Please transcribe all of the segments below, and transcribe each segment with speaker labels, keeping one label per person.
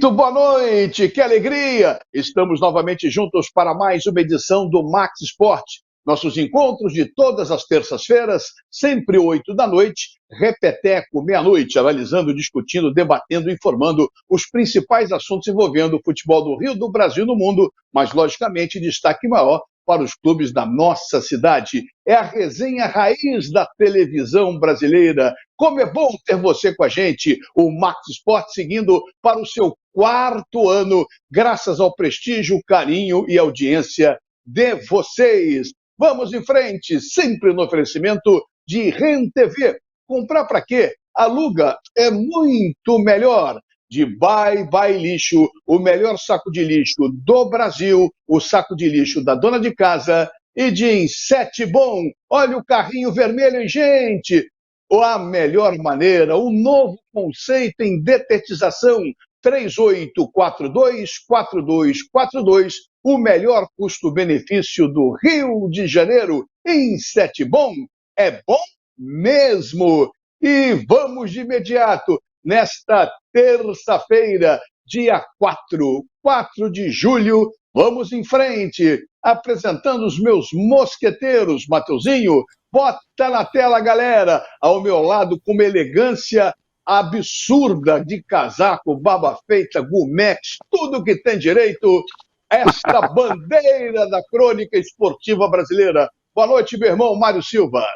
Speaker 1: Muito boa noite, que alegria! Estamos novamente juntos para mais uma edição do Max Esporte. Nossos encontros de todas as terças-feiras, sempre 8 da noite, repeteco, meia-noite, analisando, discutindo, debatendo, informando os principais assuntos envolvendo o futebol do Rio, do Brasil e do mundo, mas, logicamente, destaque maior para os clubes da nossa cidade. É a resenha raiz da televisão brasileira. Como é bom ter você com a gente, o Max Esporte seguindo para o seu 4º ano, graças ao prestígio, carinho e audiência de vocês. Vamos em frente, sempre no oferecimento de RenTV. Comprar para quê? Aluga é muito melhor. De Bye Bye Lixo, o melhor saco de lixo do Brasil, o saco de lixo da dona de casa, e de Inset Bom. Olha o carrinho vermelho, hein, gente? A melhor maneira, o novo conceito em detetização, 3842-4242, o melhor custo-benefício do Rio de Janeiro. Inset Bom é bom mesmo. E vamos de imediato, nesta terça-feira, dia 4 de julho, vamos em frente, apresentando os meus mosqueteiros. Mateuzinho, bota na tela, galera, ao meu lado com uma elegância absurda de casaco, barba feita, gumex, tudo que tem direito, esta bandeira da crônica esportiva brasileira. Boa noite, meu irmão Mário Silva.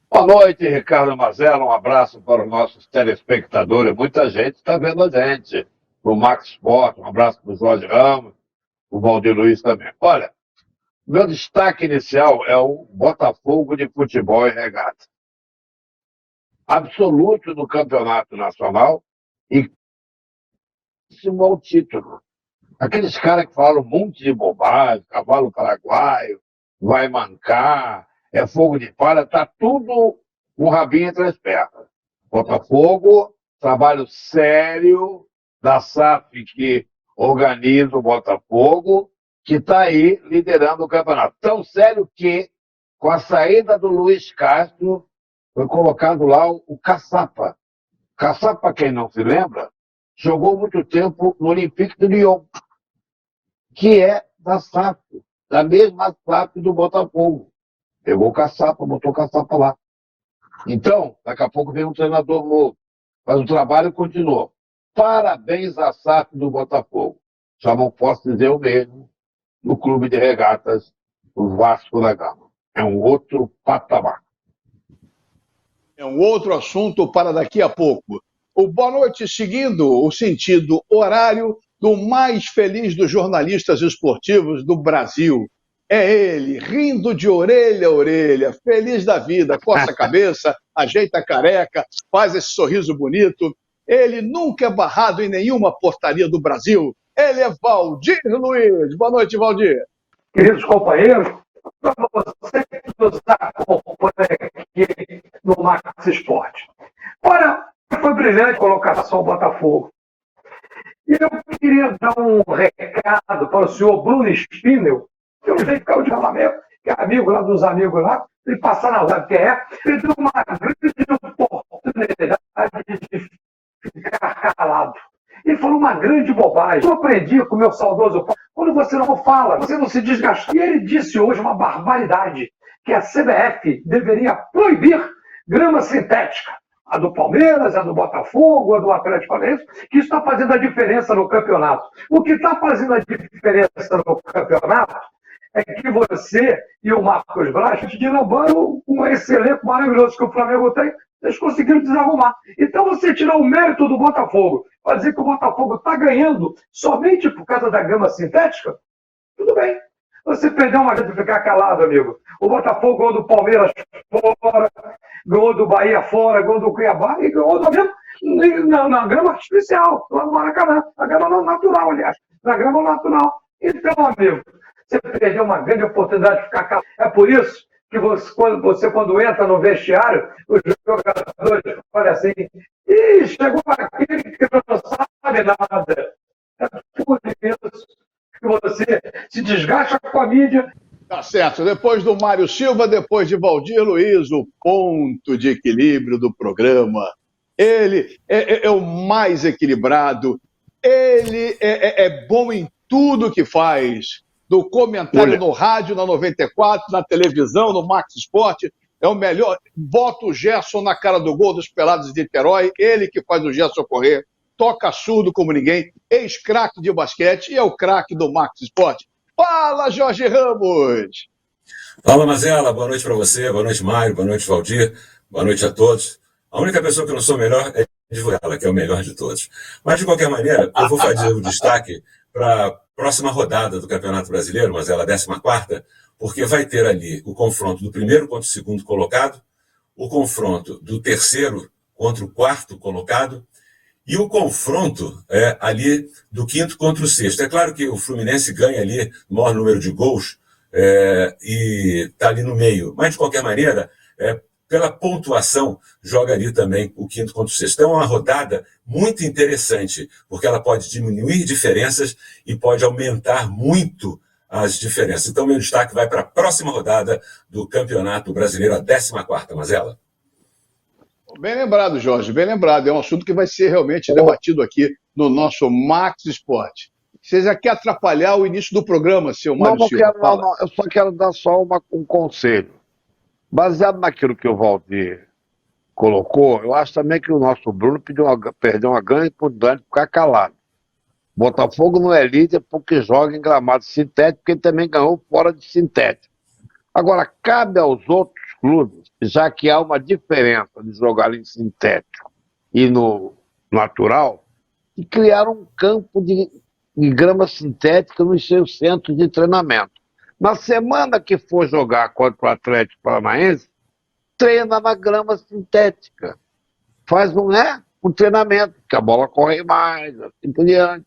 Speaker 2: Boa noite, Ricardo Mazella. Um abraço para os nossos telespectadores. Muita gente está vendo a gente. O Max Sport, um abraço para o Jorge Ramos, o Valdir Luiz também. Olha, meu destaque inicial é o Botafogo de Futebol e Regata. Absoluto no Campeonato Nacional e ao título. Aqueles caras que falam um monte de bobagem, cavalo paraguaio, vai mancar, é fogo de palha, está tudo com o rabinho entre as pernas. Botafogo, trabalho sério da SAF que organiza o Botafogo, que está aí liderando o campeonato. Tão sério que, com a saída do Luiz Castro, foi colocado lá o Caçapa. Caçapa, quem não se lembra, jogou muito tempo no Olympique de Lyon, que é da SAF, da mesma SAF do Botafogo. Pegou o Caçapa, botou o Caçapa lá. Então, daqui a pouco vem um treinador novo. Mas o trabalho continuou. Parabéns à SAF do Botafogo. Já não posso dizer o mesmo no Clube de Regatas, o Vasco da Gama. É um outro patamar.
Speaker 1: É um outro assunto para daqui a pouco. O Boa Noite seguindo o sentido horário do mais feliz dos jornalistas esportivos do Brasil. É ele, rindo de orelha a orelha, feliz da vida, coça a cabeça, ajeita a careca, faz esse sorriso bonito. Ele nunca é barrado em nenhuma portaria do Brasil. Ele é Valdir Luiz. Boa noite, Valdir.
Speaker 3: Queridos companheiros, para você que nos acompanha aqui no Max Esporte. Olha, foi brilhante a colocação ao Botafogo. E eu queria dar um recado para o senhor Bruno Spinel, que eu não sei ficar de Flamengo, que é amigo lá dos amigos lá, ele passar na rua, que ele deu uma grande oportunidade de ficar calado. Ele falou uma grande bobagem. Eu aprendi com o meu saudoso pai, quando você não fala, você não se desgasta. E ele disse hoje uma barbaridade, que a CBF deveria proibir grama sintética. A do Palmeiras, a do Botafogo, a do Atlético Paranaense, que isso está fazendo a diferença no campeonato. O que está fazendo a diferença no campeonato é que você e o Marcos Braz deslambaram com esse elenco maravilhoso que o Flamengo tem, eles conseguiram desarrumar. Então você tirar o mérito do Botafogo para dizer que o Botafogo está ganhando somente por causa da grama sintética, tudo bem. Você perdeu uma chance de ficar calado, amigo. O Botafogo ganhou do Palmeiras fora, ganhou do Bahia fora, ganhou do Cuiabá e ganhou do Flamengo na grama artificial, lá no Maracanã. Na grama natural, aliás. Na grama natural. Então, amigo, você perdeu uma grande oportunidade de ficar calado. É por isso que quando entra no vestiário, os jogadores falam assim, ih, chegou aquele que não sabe nada. É por isso que você se desgasta com a mídia.
Speaker 1: Tá certo. Depois do Mário Silva, depois de Valdir Luiz, o ponto de equilíbrio do programa. Ele é o mais equilibrado, Ele é bom em tudo que faz. Do comentário no rádio, na 94, na televisão, no Max Esporte. É o melhor. Bota o Gerson na cara do gol dos Pelados de Niterói. Ele que faz o Gerson correr. Toca surdo como ninguém. Ex-craque de basquete e é o craque do Max Esporte. Fala, Jorge Ramos!
Speaker 4: Fala, Mazela. Boa noite para você. Boa noite, Mário. Boa noite, Valdir. Boa noite a todos. A única pessoa que eu não sou melhor é ela, que é o melhor de todos. Mas, de qualquer maneira, eu vou fazer o destaque para a próxima rodada do Campeonato Brasileiro, Mazela, a 14ª, porque vai ter ali o confronto do primeiro contra o segundo colocado, o confronto do terceiro contra o quarto colocado e o confronto ali do quinto contra o sexto. É claro que o Fluminense ganha ali o maior número de gols e está ali no meio, mas, de qualquer maneira, pela pontuação, joga ali também o quinto contra o sexto. Então é uma rodada muito interessante, porque ela pode diminuir diferenças e pode aumentar muito as diferenças. Então meu destaque vai para a próxima rodada do Campeonato Brasileiro, a 14ª, Mazela.
Speaker 1: Bem lembrado, Jorge, bem lembrado. É um assunto que vai ser realmente debatido aqui no nosso Max Esporte. Vocês já querem atrapalhar o início do programa, seu Mário Silva?
Speaker 2: Não, eu só quero dar só um conselho. Baseado naquilo que o Valdir colocou, eu acho também que o nosso Bruno perdeu uma grande oportunidade de ficar calado. Botafogo não é líder porque joga em gramado sintético, porque ele também ganhou fora de sintético. Agora, cabe aos outros clubes, já que há uma diferença de jogar em sintético e no natural, de criar um campo de grama sintética nos seus centros de treinamento. Na semana que for jogar contra o Atlético Paranaense, treina na grama sintética. Faz um treinamento, que a bola corre mais, assim por diante.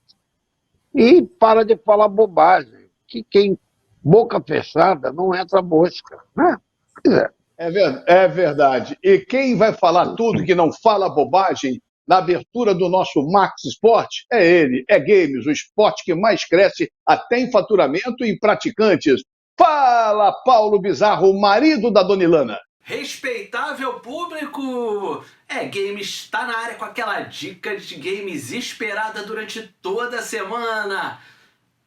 Speaker 2: E para de falar bobagem, que quem boca fechada não entra mosca, né?
Speaker 1: É verdade. E quem vai falar tudo que não fala bobagem na abertura do nosso Max Esporte é ele, é Games, o esporte que mais cresce até em faturamento e em praticantes. Fala, Paulo Bizarro, o marido da Dona Ilana.
Speaker 5: Respeitável público! Games está na área com aquela dica de games esperada durante toda a semana.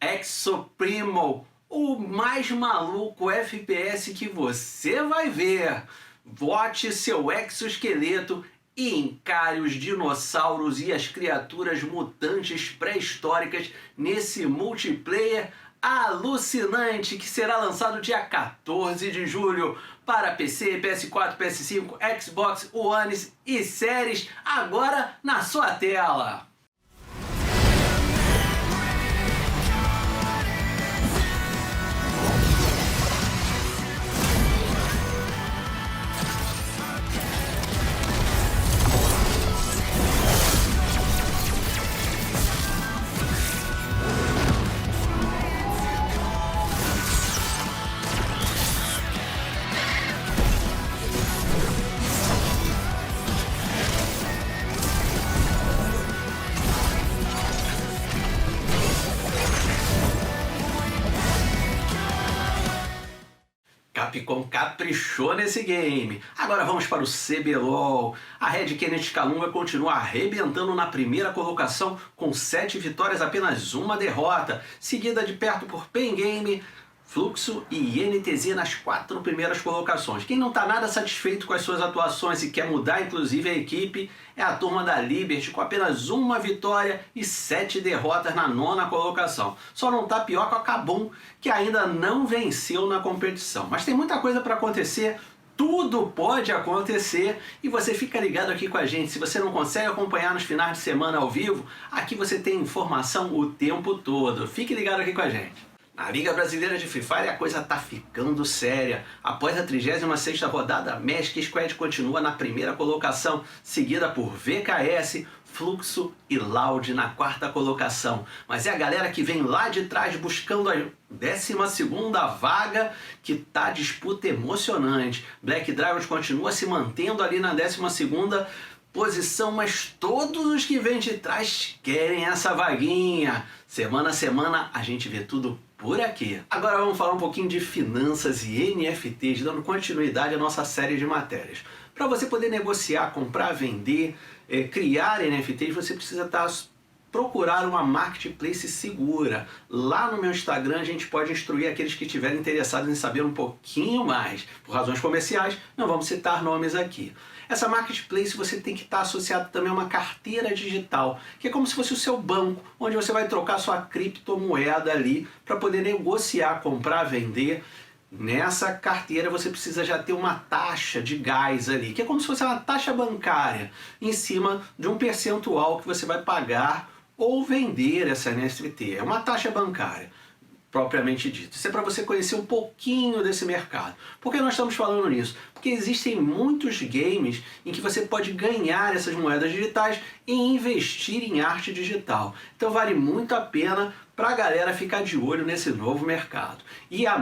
Speaker 5: Exoprimal, o mais maluco FPS que você vai ver. Vote seu exoesqueleto e encare os dinossauros e as criaturas mutantes pré-históricas nesse multiplayer alucinante que será lançado dia 14 de julho para PC, PS4, PS5, Xbox One e séries, agora na sua tela. Capcom caprichou nesse game. Agora vamos para o CBLOL. A Red Kennedy Calunga continua arrebentando na primeira colocação com 7 vitórias, apenas uma derrota, seguida de perto por Pen Game, Fluxo e NTZ nas 4 primeiras colocações. Quem não está nada satisfeito com as suas atuações e quer mudar inclusive a equipe é a turma da Liberty, com apenas uma vitória e 7 derrotas na 9ª colocação. Só não está pior que a Kabum, que ainda não venceu na competição. Mas tem muita coisa para acontecer, tudo pode acontecer e você fica ligado aqui com a gente. Se você não consegue acompanhar nos finais de semana ao vivo, aqui você tem informação o tempo todo. Fique ligado aqui com a gente. Na Liga Brasileira de Free Fire a coisa tá ficando séria. Após a 36ª rodada, a Magic Squad continua na primeira colocação, seguida por VKS, Fluxo e Loud na 4ª colocação. Mas é a galera que vem lá de trás buscando a 12ª vaga que tá disputa emocionante. Black Dragons continua se mantendo ali na 12ª posição, mas todos os que vêm de trás querem essa vaguinha. Semana a semana a gente vê tudo por aqui. Agora vamos falar um pouquinho de finanças e NFTs, dando continuidade à nossa série de matérias. Para você poder negociar, comprar, vender, criar NFTs, você precisa estar procurar uma marketplace segura. Lá no meu Instagram a gente pode instruir aqueles que estiverem interessados em saber um pouquinho mais. Por razões comerciais, não vamos citar nomes aqui. Essa marketplace você tem que estar associado também a uma carteira digital, que é como se fosse o seu banco, onde você vai trocar sua criptomoeda ali para poder negociar, comprar, vender. Nessa carteira você precisa já ter uma taxa de gás ali, que é como se fosse uma taxa bancária, em cima de um percentual que você vai pagar ou vender essa NFT. É uma taxa bancária, propriamente dito. Isso é para você conhecer um pouquinho desse mercado. Por que nós estamos falando nisso? Porque existem muitos games em que você pode ganhar essas moedas digitais e investir em arte digital. Então vale muito a pena para a galera ficar de olho nesse novo mercado. E a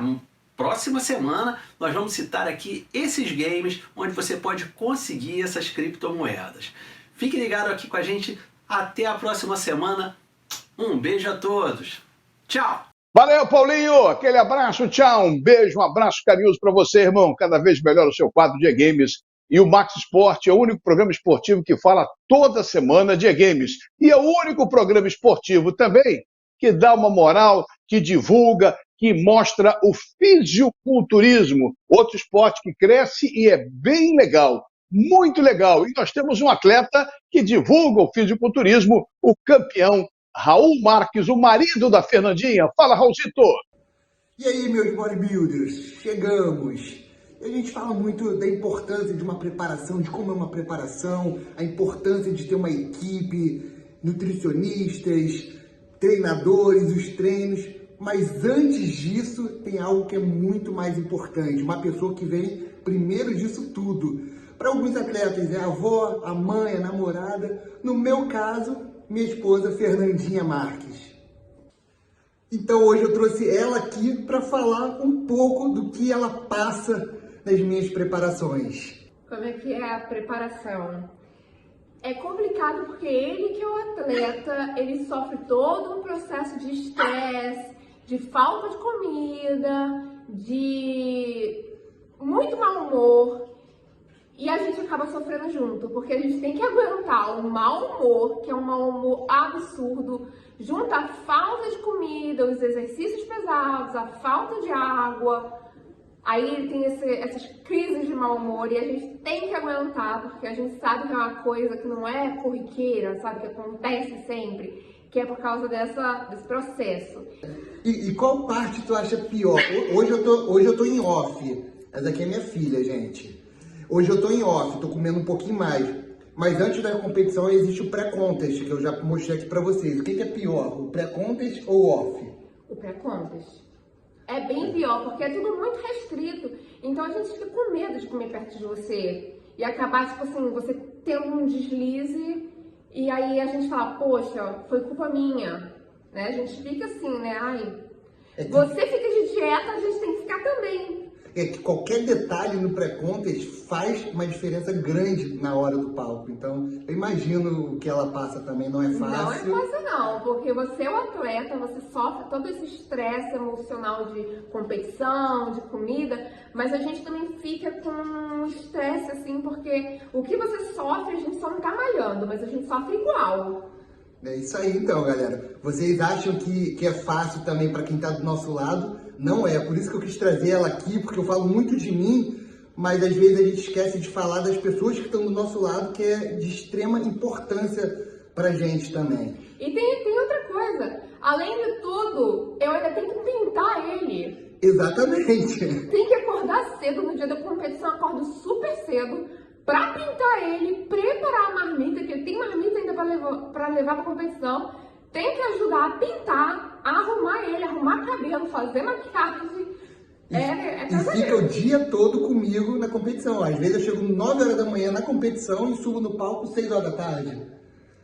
Speaker 5: próxima semana nós vamos citar aqui esses games onde você pode conseguir essas criptomoedas. Fique ligado aqui com a gente. Até a próxima semana. Um beijo a todos. Tchau!
Speaker 1: Valeu, Paulinho! Aquele abraço, tchau! Um beijo, um abraço carinhoso para você, irmão. Cada vez melhor o seu quadro de e-games. E o Max Sport é o único programa esportivo que fala toda semana de e-games. E é o único programa esportivo também que dá uma moral, que divulga, que mostra o fisiculturismo, outro esporte que cresce e é bem legal, muito legal. E nós temos um atleta que divulga o fisiculturismo, o campeão Raul Marques, o marido da Fernandinha. Fala, Raulzito!
Speaker 6: E aí, meus bodybuilders, chegamos! E a gente fala muito da importância de uma preparação, de como é uma preparação, a importância de ter uma equipe, nutricionistas, treinadores, os treinos. Mas antes disso, tem algo que é muito mais importante, uma pessoa que vem primeiro disso tudo. Para alguns atletas é a avó, a mãe, a namorada. No meu caso, minha esposa Fernandinha Marques. Então hoje eu trouxe ela aqui para falar um pouco do que ela passa nas minhas preparações.
Speaker 7: Como é que é a preparação? É complicado porque ele que é o atleta, ele sofre todo um processo de estresse, de falta de comida, de muito mau humor. E a gente acaba sofrendo junto, porque a gente tem que aguentar o mau humor, que é um mau humor absurdo, junto à falta de comida, os exercícios pesados, a falta de água. Aí tem essas crises de mau humor e a gente tem que aguentar, porque a gente sabe que é uma coisa que não é corriqueira, sabe, que acontece sempre, que é por causa desse processo.
Speaker 6: E qual parte tu acha pior? Hoje eu tô em off. Essa aqui é minha filha, gente. Hoje eu tô em off, tô comendo um pouquinho mais. Mas antes da competição existe o pré-contest, que eu já mostrei aqui pra vocês. O que é pior, o pré-contest ou o off?
Speaker 7: O pré-contest. É bem pior, porque é tudo muito restrito. Então a gente fica com medo de comer perto de você. E acabar, tipo assim, você tendo um deslize. E aí a gente fala, poxa, foi culpa minha. Né? A gente fica assim, né? Ai, você fica de dieta, a gente tem que ficar também.
Speaker 6: É que qualquer detalhe no pré-contest faz uma diferença grande na hora do palco. Então, eu imagino o que ela passa também, não é fácil.
Speaker 7: Não é fácil não, porque você é o atleta, você sofre todo esse estresse emocional de competição, de comida, mas a gente também fica com um estresse, assim, porque o que você sofre, a gente só não tá malhando, mas a gente sofre igual.
Speaker 6: É isso aí então, galera. Vocês acham que é fácil também para quem tá do nosso lado? Não é, por isso que eu quis trazer ela aqui, porque eu falo muito de mim, mas às vezes a gente esquece de falar das pessoas que estão do nosso lado, que é de extrema importância pra gente também.
Speaker 7: E tem outra coisa, além de tudo, eu ainda tenho que pintar ele.
Speaker 6: Exatamente.
Speaker 7: Tem que acordar cedo no dia da competição, acordo super cedo, pra pintar ele, preparar a marmita, que tem marmita ainda pra levar pra competição. Tem que ajudar a pintar, a arrumar ele, arrumar cabelo, fazer maquiagem.
Speaker 6: E fica o dia todo comigo na competição. Às vezes eu chego 9 horas da manhã na competição e subo no palco 6 horas da tarde.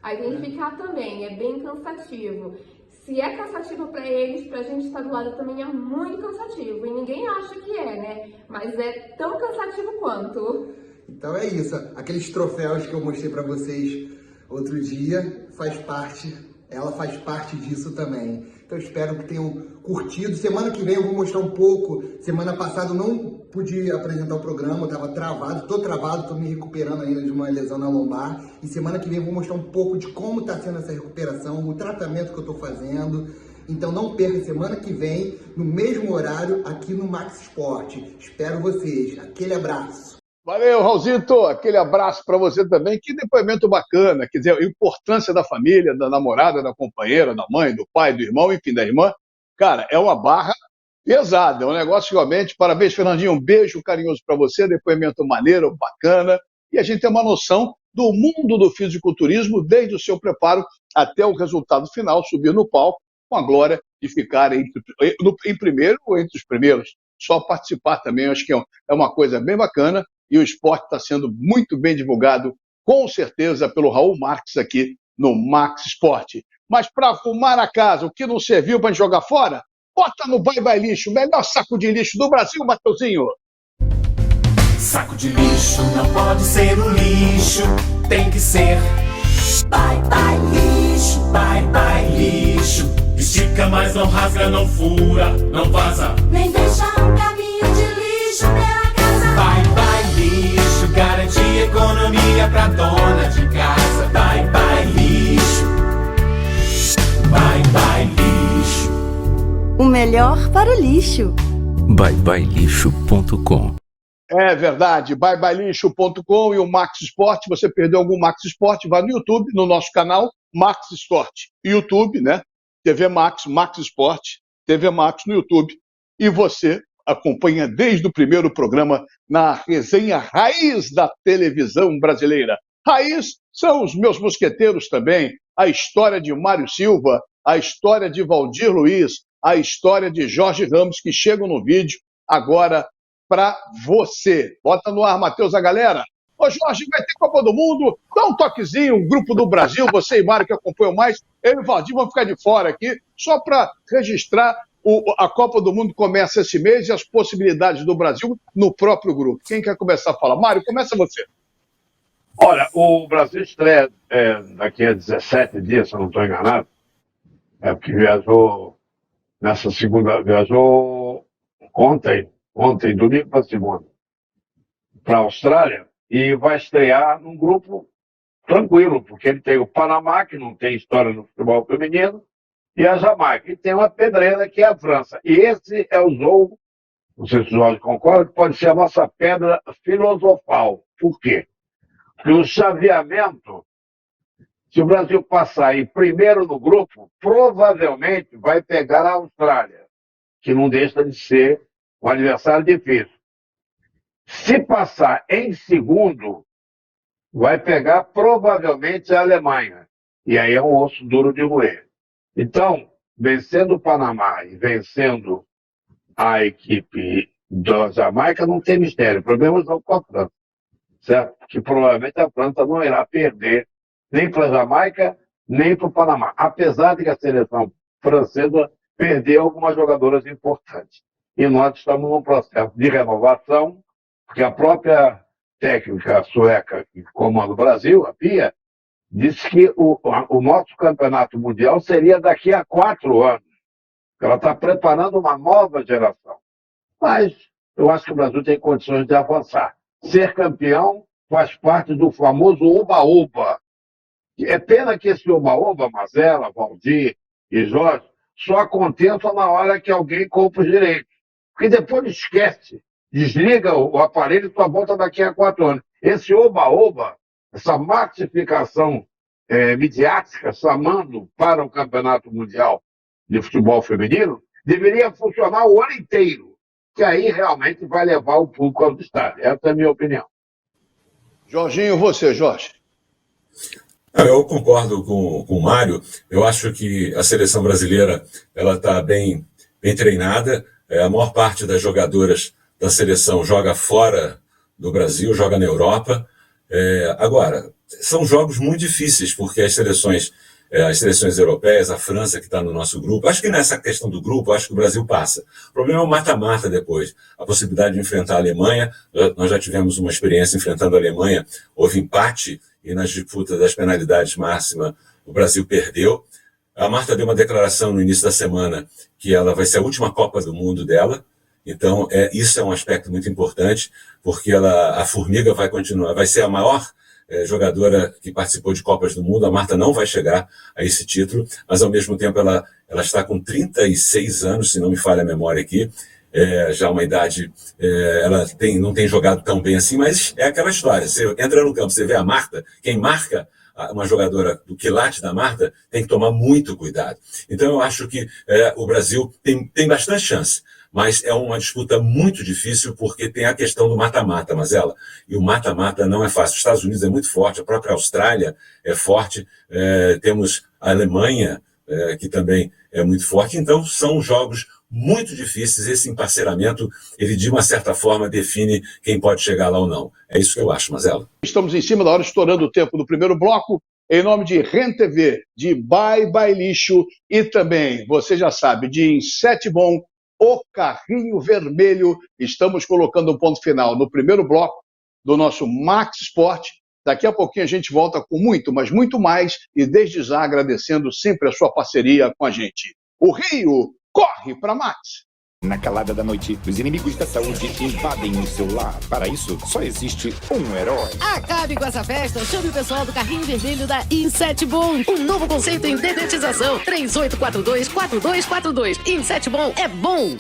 Speaker 7: Aí tem que ficar também, é bem cansativo. Se é cansativo pra eles, pra gente estar do lado também é muito cansativo. E ninguém acha que é, né? Mas é tão cansativo quanto.
Speaker 6: Então é isso. Aqueles troféus que eu mostrei pra vocês outro dia, ela faz parte disso também. Então espero que tenham curtido. Semana que vem eu vou mostrar um pouco. Semana passada eu não pude apresentar o programa, eu estava travado, estou me recuperando ainda de uma lesão na lombar. E semana que vem eu vou mostrar um pouco de como está sendo essa recuperação, o tratamento que eu estou fazendo. Então não perca semana que vem, no mesmo horário, aqui no Max Sport. Espero vocês. Aquele abraço.
Speaker 1: Valeu, Raulzito. Aquele abraço para você também. Que depoimento bacana. Quer dizer, a importância da família, da namorada, da companheira, da mãe, do pai, do irmão, enfim, da irmã. Cara, é uma barra pesada. É um negócio realmente. Parabéns, Fernandinho. Um beijo carinhoso para você. Depoimento maneiro, bacana. E a gente tem uma noção do mundo do fisiculturismo, desde o seu preparo até o resultado final, subir no palco, com a glória de ficar em primeiro ou entre os primeiros. Só participar também, acho que é uma coisa bem bacana. E o esporte está sendo muito bem divulgado, com certeza, pelo Raul Marques aqui no Max Sport. Mas para arrumar a casa, o que não serviu para jogar fora, bota no Bye Bye Lixo, o melhor saco de lixo do Brasil, Mateuzinho.
Speaker 8: Saco de lixo não pode ser um lixo, tem que ser Bye Bye Lixo, Bye Bye Lixo. Estica, mas não rasga, não fura, não vaza,
Speaker 9: nem deixa um caminho de lixo pela casa.
Speaker 8: Bye Bye Lixo, garante economia pra dona de casa. Bye Bye Lixo, Bye Bye Lixo.
Speaker 10: O melhor para o lixo.
Speaker 11: byebyelixo.com.
Speaker 1: É verdade, byebyelixo.com e o Max Sport. Você perdeu algum Max Sport, vai no YouTube, no nosso canal Max Sport. YouTube, né? TV Max, Max Sport, TV Max no YouTube. E você acompanha desde o primeiro programa na resenha raiz da televisão brasileira. Raiz são os meus mosqueteiros também, a história de Mário Silva, a história de Valdir Luiz, a história de Jorge Ramos, que chegam no vídeo agora para você. Bota no ar, Matheus, a galera. Ô Jorge, vai ter Copa do Mundo, dá um toquezinho, um grupo do Brasil, você e Mário que acompanham mais, eu e o Valdir vamos ficar de fora aqui, só para registrar. A Copa do Mundo começa esse mês e as possibilidades do Brasil no próprio grupo. Quem quer começar a falar? Mário, começa você.
Speaker 2: Olha, o Brasil estreia daqui a 17 dias, se eu não estou enganado, porque viajou ontem, domingo para segunda, para a Austrália, e vai estrear num grupo tranquilo, porque ele tem o Panamá, que não tem história no futebol feminino, e a Jamaica, e tem uma pedreira que é a França. E esse é o jogo, não sei se o Jorge concorda, que pode ser a nossa pedra filosofal. Por quê? Porque o chaveamento, se o Brasil passar em primeiro no grupo, provavelmente vai pegar a Austrália, que não deixa de ser um adversário difícil. Se passar em segundo, vai pegar provavelmente a Alemanha. E aí é um osso duro de roer. Então, vencendo o Panamá e vencendo a equipe da Jamaica, não tem mistério. O problema é o jogo com a França. Certo? Que provavelmente a França não irá perder nem para a Jamaica, nem para o Panamá. Apesar de que a seleção francesa perdeu algumas jogadoras importantes. E nós estamos num processo de renovação, porque a própria técnica sueca que comanda o Brasil, a Pia, disse que o nosso campeonato mundial seria daqui a 4 anos. Ela está preparando uma nova geração. Mas eu acho que o Brasil tem condições de avançar. Ser campeão faz parte do famoso oba-oba. É pena que esse oba-oba, Mazela, Valdir e Jorge, só aconteça na hora que alguém compra os direitos. Porque depois esquece, desliga o aparelho e só volta daqui a 4 anos. Esse oba-oba, essa massificação midiática, chamando para o Campeonato Mundial de Futebol Feminino, deveria funcionar o ano inteiro, que aí realmente vai levar o público ao estádio. Essa é a minha opinião.
Speaker 1: Jorginho, você, Jorge.
Speaker 4: Eu concordo com o Mário. Eu acho que a seleção brasileira ela está bem treinada. A maior parte das jogadoras da seleção joga fora do Brasil, joga na Europa. Agora, são jogos muito difíceis, porque as seleções europeias, a França que está no nosso grupo, acho que nessa questão do grupo, acho que o Brasil passa. O problema é o mata-mata depois, a possibilidade de enfrentar a Alemanha. Nós já tivemos uma experiência enfrentando a Alemanha, houve empate, e nas disputas das penalidades máximas o Brasil perdeu. A Marta deu uma declaração no início da semana que ela vai ser a última Copa do Mundo dela. Então, isso é um aspecto muito importante, porque a Formiga vai continuar, vai ser a maior jogadora que participou de Copas do Mundo. A Marta não vai chegar a esse título, mas ao mesmo tempo ela está com 36 anos, se não me falha a memória aqui, já uma idade, ela não tem jogado tão bem assim, mas é aquela história, você entra no campo, você vê a Marta, quem marca uma jogadora do quilate da Marta tem que tomar muito cuidado. Então eu acho que o Brasil tem bastante chance, mas é uma disputa muito difícil porque tem a questão do mata-mata, Mazela, e o mata-mata não é fácil. Os Estados Unidos é muito forte, a própria Austrália é forte, temos a Alemanha, que também é muito forte, então são jogos muito difíceis. Esse emparceramento, ele de uma certa forma define quem pode chegar lá ou não. É isso que eu acho, Mazela.
Speaker 1: Estamos em cima da hora, estourando o tempo do primeiro bloco, em nome de RenTV, de Bye Bye Lixo e também, você já sabe, de Insete Bom, o Carrinho Vermelho. Estamos colocando um ponto final no primeiro bloco do nosso Max Sport. Daqui a pouquinho a gente volta com muito, mas muito mais, e desde já agradecendo sempre a sua parceria com a gente. O Rio corre para Max.
Speaker 11: Na calada da noite, os inimigos da saúde invadem o seu lar. Para isso, só existe um herói.
Speaker 12: Acabe com essa festa, chame o pessoal do Carrinho Vermelho da Insete Bom. Um novo conceito em dedetização. 3842-4242. Insete Bom é bom.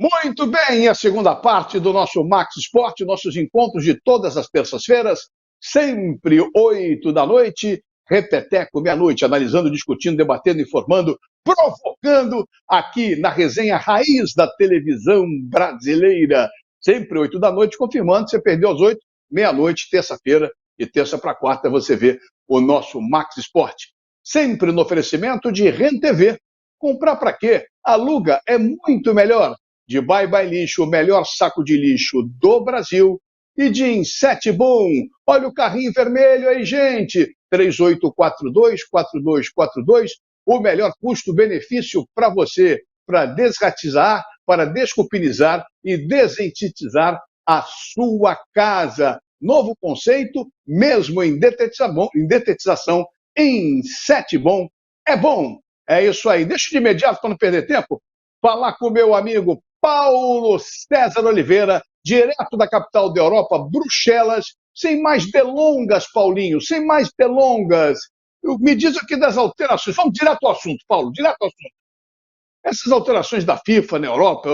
Speaker 1: Muito bem, a segunda parte do nosso Max Sport, nossos encontros de todas as terças-feiras, sempre 8 da noite, repeteco meia-noite, analisando, discutindo, debatendo, informando, provocando, aqui na resenha raiz da televisão brasileira, sempre 8 da noite, confirmando, você perdeu às 8, meia-noite, terça-feira, e terça para quarta você vê o nosso Max Sport, sempre no oferecimento de RenTV. Comprar para quê? Aluga é muito melhor. De Bye Bye Lixo, o melhor saco de lixo do Brasil. E de Insete Bom, olha o carrinho vermelho aí, gente. 3842-4242, o melhor custo-benefício para você, para desratizar, para descupinizar e desentitizar a sua casa. Novo conceito, mesmo em detetização, Insete Bom é bom. É isso aí. Deixa de imediato, para não perder tempo, falar com o meu amigo Paulo César Oliveira, direto da capital da Europa, Bruxelas. Sem mais delongas, Paulinho, sem mais delongas. Me diz aqui das alterações. Vamos direto ao assunto, Paulo, direto ao assunto. Essas alterações da FIFA na Europa,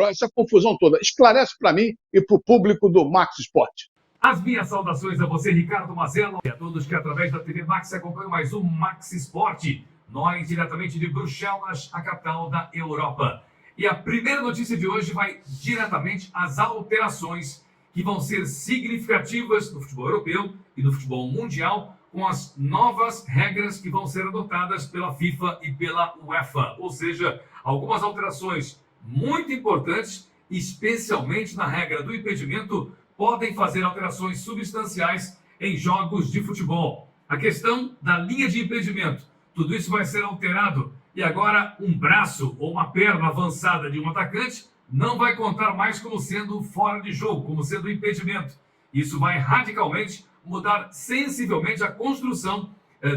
Speaker 1: essa confusão toda, esclarece para mim e para o público do Max Sport.
Speaker 13: As minhas saudações a você, Ricardo Mazella, e a todos que através da TV Max acompanham mais um Max Sport. Nós, diretamente de Bruxelas, a capital da Europa. E a primeira notícia de hoje vai diretamente às alterações que vão ser significativas no futebol europeu e no futebol mundial, com as novas regras que vão ser adotadas pela FIFA e pela UEFA. Ou seja, algumas alterações muito importantes, especialmente na regra do impedimento, podem fazer alterações substanciais em jogos de futebol. A questão da linha de impedimento, tudo isso vai ser alterado. E agora, um braço ou uma perna avançada de um atacante não vai contar mais como sendo fora de jogo, como sendo impedimento. Isso vai radicalmente mudar sensivelmente a construção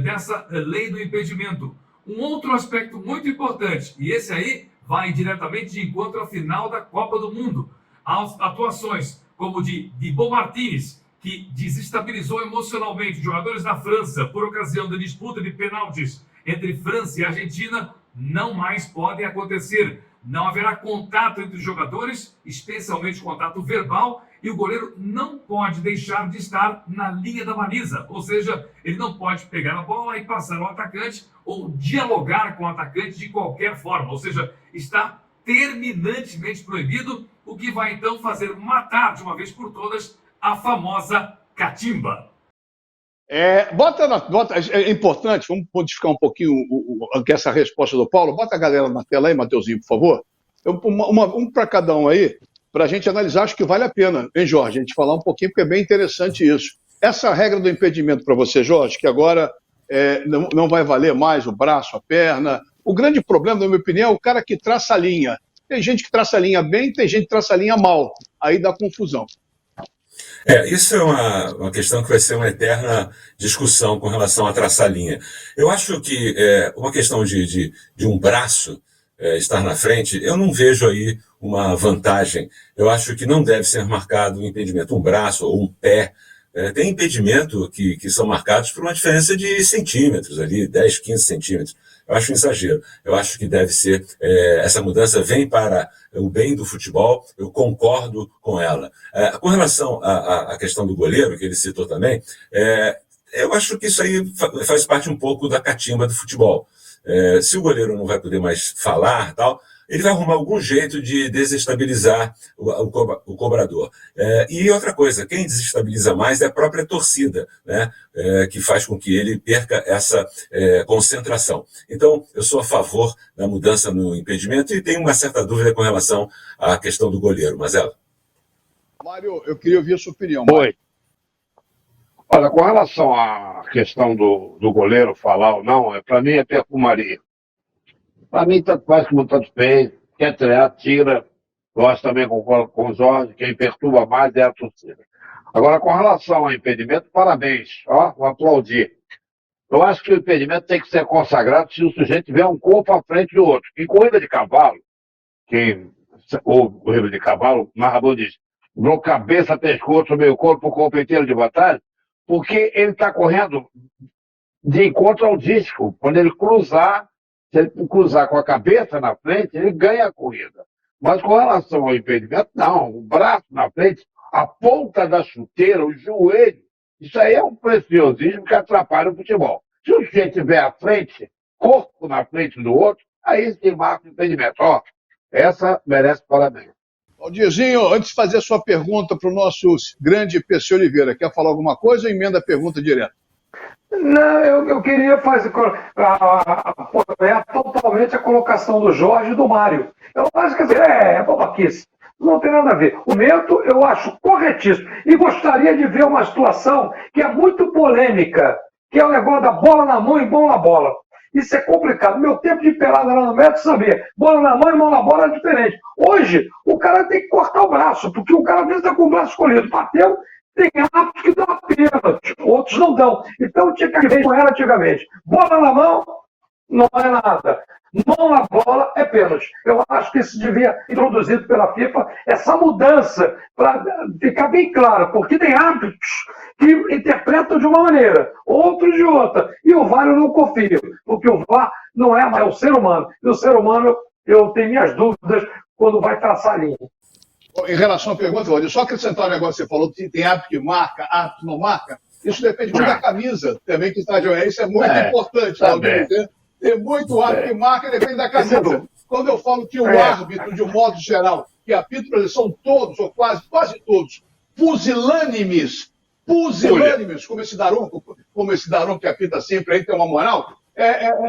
Speaker 13: dessa lei do impedimento. Um outro aspecto muito importante, e esse aí vai diretamente de encontro à final da Copa do Mundo. As atuações como de Thibaut Martins, que desestabilizou emocionalmente jogadores da França por ocasião da disputa de pênaltis entre França e Argentina, não mais podem acontecer. Não haverá contato entre os jogadores, especialmente contato verbal, e o goleiro não pode deixar de estar na linha da baliza. Ou seja, ele não pode pegar a bola e passar ao atacante ou dialogar com o atacante de qualquer forma. Ou seja, está terminantemente proibido, o que vai então fazer matar de uma vez por todas a famosa catimba.
Speaker 1: É importante, vamos modificar um pouquinho essa resposta do Paulo. Bota a galera na tela aí, Mateuzinho, por favor. Um para cada um aí, para a gente analisar, acho que vale a pena, hein, Jorge? A gente falar um pouquinho, porque é bem interessante isso. Essa regra do impedimento para você, Jorge, que agora não vai valer mais o braço, a perna. O grande problema, na minha opinião, é o cara que traça a linha. Tem gente que traça a linha bem, tem gente que traça a linha mal. Aí dá confusão.
Speaker 4: Isso é uma questão que vai ser uma eterna discussão com relação a traçar linha. Eu acho que uma questão de um braço estar na frente, eu não vejo aí uma vantagem. Eu acho que não deve ser marcado um impedimento, um braço ou um pé. Tem impedimento que são marcados por uma diferença de centímetros ali, 10, 15 centímetros. Eu acho um exagero. Eu acho que deve ser, essa mudança vem para o bem do futebol, eu concordo com ela. Com relação à questão do goleiro, que ele citou também, eu acho que isso aí faz parte um pouco da catimba do futebol. Se o goleiro não vai poder mais falar, tal, ele vai arrumar algum jeito de desestabilizar o cobrador. E outra coisa, quem desestabiliza mais é a própria torcida, né? Que faz com que ele perca essa concentração. Então, eu sou a favor da mudança no impedimento e tenho uma certa dúvida com relação à questão do goleiro. Marcelo?
Speaker 1: Mário, eu queria ouvir a sua opinião.
Speaker 2: Oi. Olha, com relação à questão do goleiro falar ou não, para mim é perfumaria. Para mim, tanto faz como tanto fez. Quer tirar, tira. Gosto também, concordo com o Jorge, quem perturba mais é a torcida. Agora, com relação ao impedimento, parabéns. Vou aplaudir. Eu acho que o impedimento tem que ser consagrado se o sujeito tiver um corpo à frente do outro. Em corrida de cavalo, ou corrida de cavalo, o narrador diz, no cabeça, pescoço, meio corpo, corpo inteiro de batalha, porque ele está correndo de encontro ao disco. Quando ele cruzar, se ele cruzar com a cabeça na frente, ele ganha a corrida. Mas com relação ao impedimento, não. O braço na frente, a ponta da chuteira, o joelho, isso aí é um preciosismo que atrapalha o futebol. Se o sujeito estiver à frente, corpo na frente do outro, aí se marca o impedimento. Essa merece parabéns.
Speaker 1: Valdirzinho, antes de fazer a sua pergunta para o nosso grande PC Oliveira, quer falar alguma coisa ou emenda a pergunta direto?
Speaker 3: Não, eu queria apoiar totalmente a colocação do Jorge e do Mário. Eu acho que é babaquice. Não tem nada a ver. O momento eu acho corretíssimo. E gostaria de ver uma situação que é muito polêmica, que é o negócio da bola na mão e mão na bola. Isso é complicado. Meu tempo de pelada lá no médico, sabia. Bola na mão e mão na bola é diferente. Hoje, o cara tem que cortar o braço, porque o cara às vezes está com o braço escolhido. Bateu, tem árbitros que dão pênalti, outros não dão. Então tinha que ver com ela antigamente. Bola na mão não é nada. Mão na bola é pênalti. Eu acho que isso devia ser introduzido pela FIFA, essa mudança, para ficar bem claro, porque tem árbitros que interpretam de uma maneira, outros de outra. E o VAR eu não confio, porque o VAR não é mais o ser humano. E o ser humano, eu tenho minhas dúvidas quando vai traçar a linha.
Speaker 1: Em relação à pergunta, Valdir, só acrescentar um negócio que você falou, que tem árbitro que marca, árbitro não marca, isso depende muito da camisa também que está jogando. Isso é muito importante, Valdir. Tem muito árbitro que marca, depende da camisa. Quando eu falo que o árbitro, de um modo geral, que apita, por exemplo, são todos, ou quase todos, pusilânimes, como esse Daronco que apita sempre, aí tem uma moral,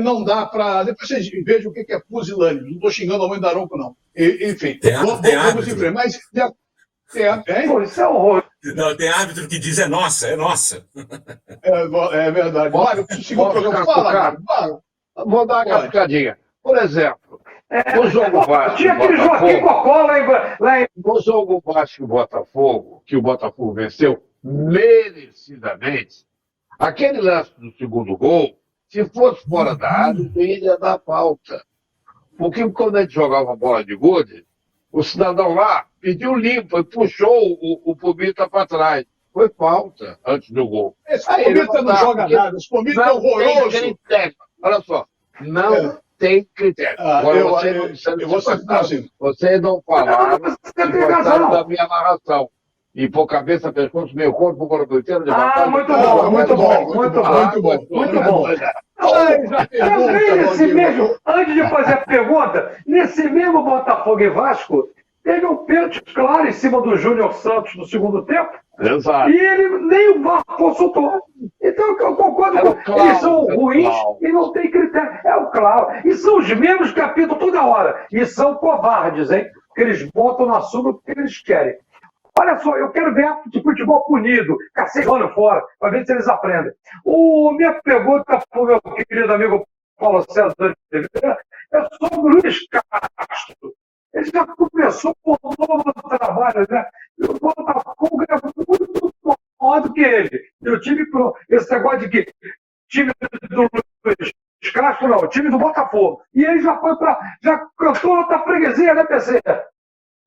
Speaker 1: não dá para... Depois vocês vejam o que é pusilânime. Não estou xingando a mãe do Daronco, não. Enfim, vamos em frente. Mas
Speaker 3: isso é horror.
Speaker 4: Não, tem árbitro que diz é nossa.
Speaker 1: É verdade. Mário, segundo programa, fala, Mário.
Speaker 2: Vou dar uma catucadinha. Por exemplo, no jogo Vasco
Speaker 3: tinha aquele Joaquim Cocó lá em...
Speaker 2: No jogo Vasco e Botafogo, que o Botafogo venceu merecidamente, aquele lance do segundo gol, se fosse fora da área, não ia dar falta. Porque quando a gente jogava bola de gude, o cidadão lá pediu limpo e puxou o Pumita para trás. Foi falta antes do gol.
Speaker 1: Esse Pumita não joga nada, esse Pumita é horroroso.
Speaker 2: Olha só, não tem critério. Agora vocês não falaram da minha narração. E por cabeça, pescoço, meio corpo, corpo inteiro de batalha.
Speaker 3: Muito bom. Antes de fazer a pergunta, nesse mesmo Botafogo e Vasco, teve um pênalti claro em cima do Júnior Santos no segundo tempo.
Speaker 2: Exato.
Speaker 3: E ele nem o VAR consultou. Então eu concordo com eles são ruins e não tem critério. É o claro. E são os mesmos que apitam toda hora. E são covardes, hein? Porque eles botam na súmula o que eles querem. Olha só, eu quero ver árbitro de futebol punido, cacete fora, para ver se eles aprendem. Minha pergunta para o meu querido amigo Paulo César de Oliveira é sobre o Luiz Castro. Ele já começou com um novo trabalho, né? E o Botafogo é muito maior do que ele. E o time, esse negócio de que time do Luiz Castro, não, o time do Botafogo. E ele já foi já cantou outra freguesia, né, PC?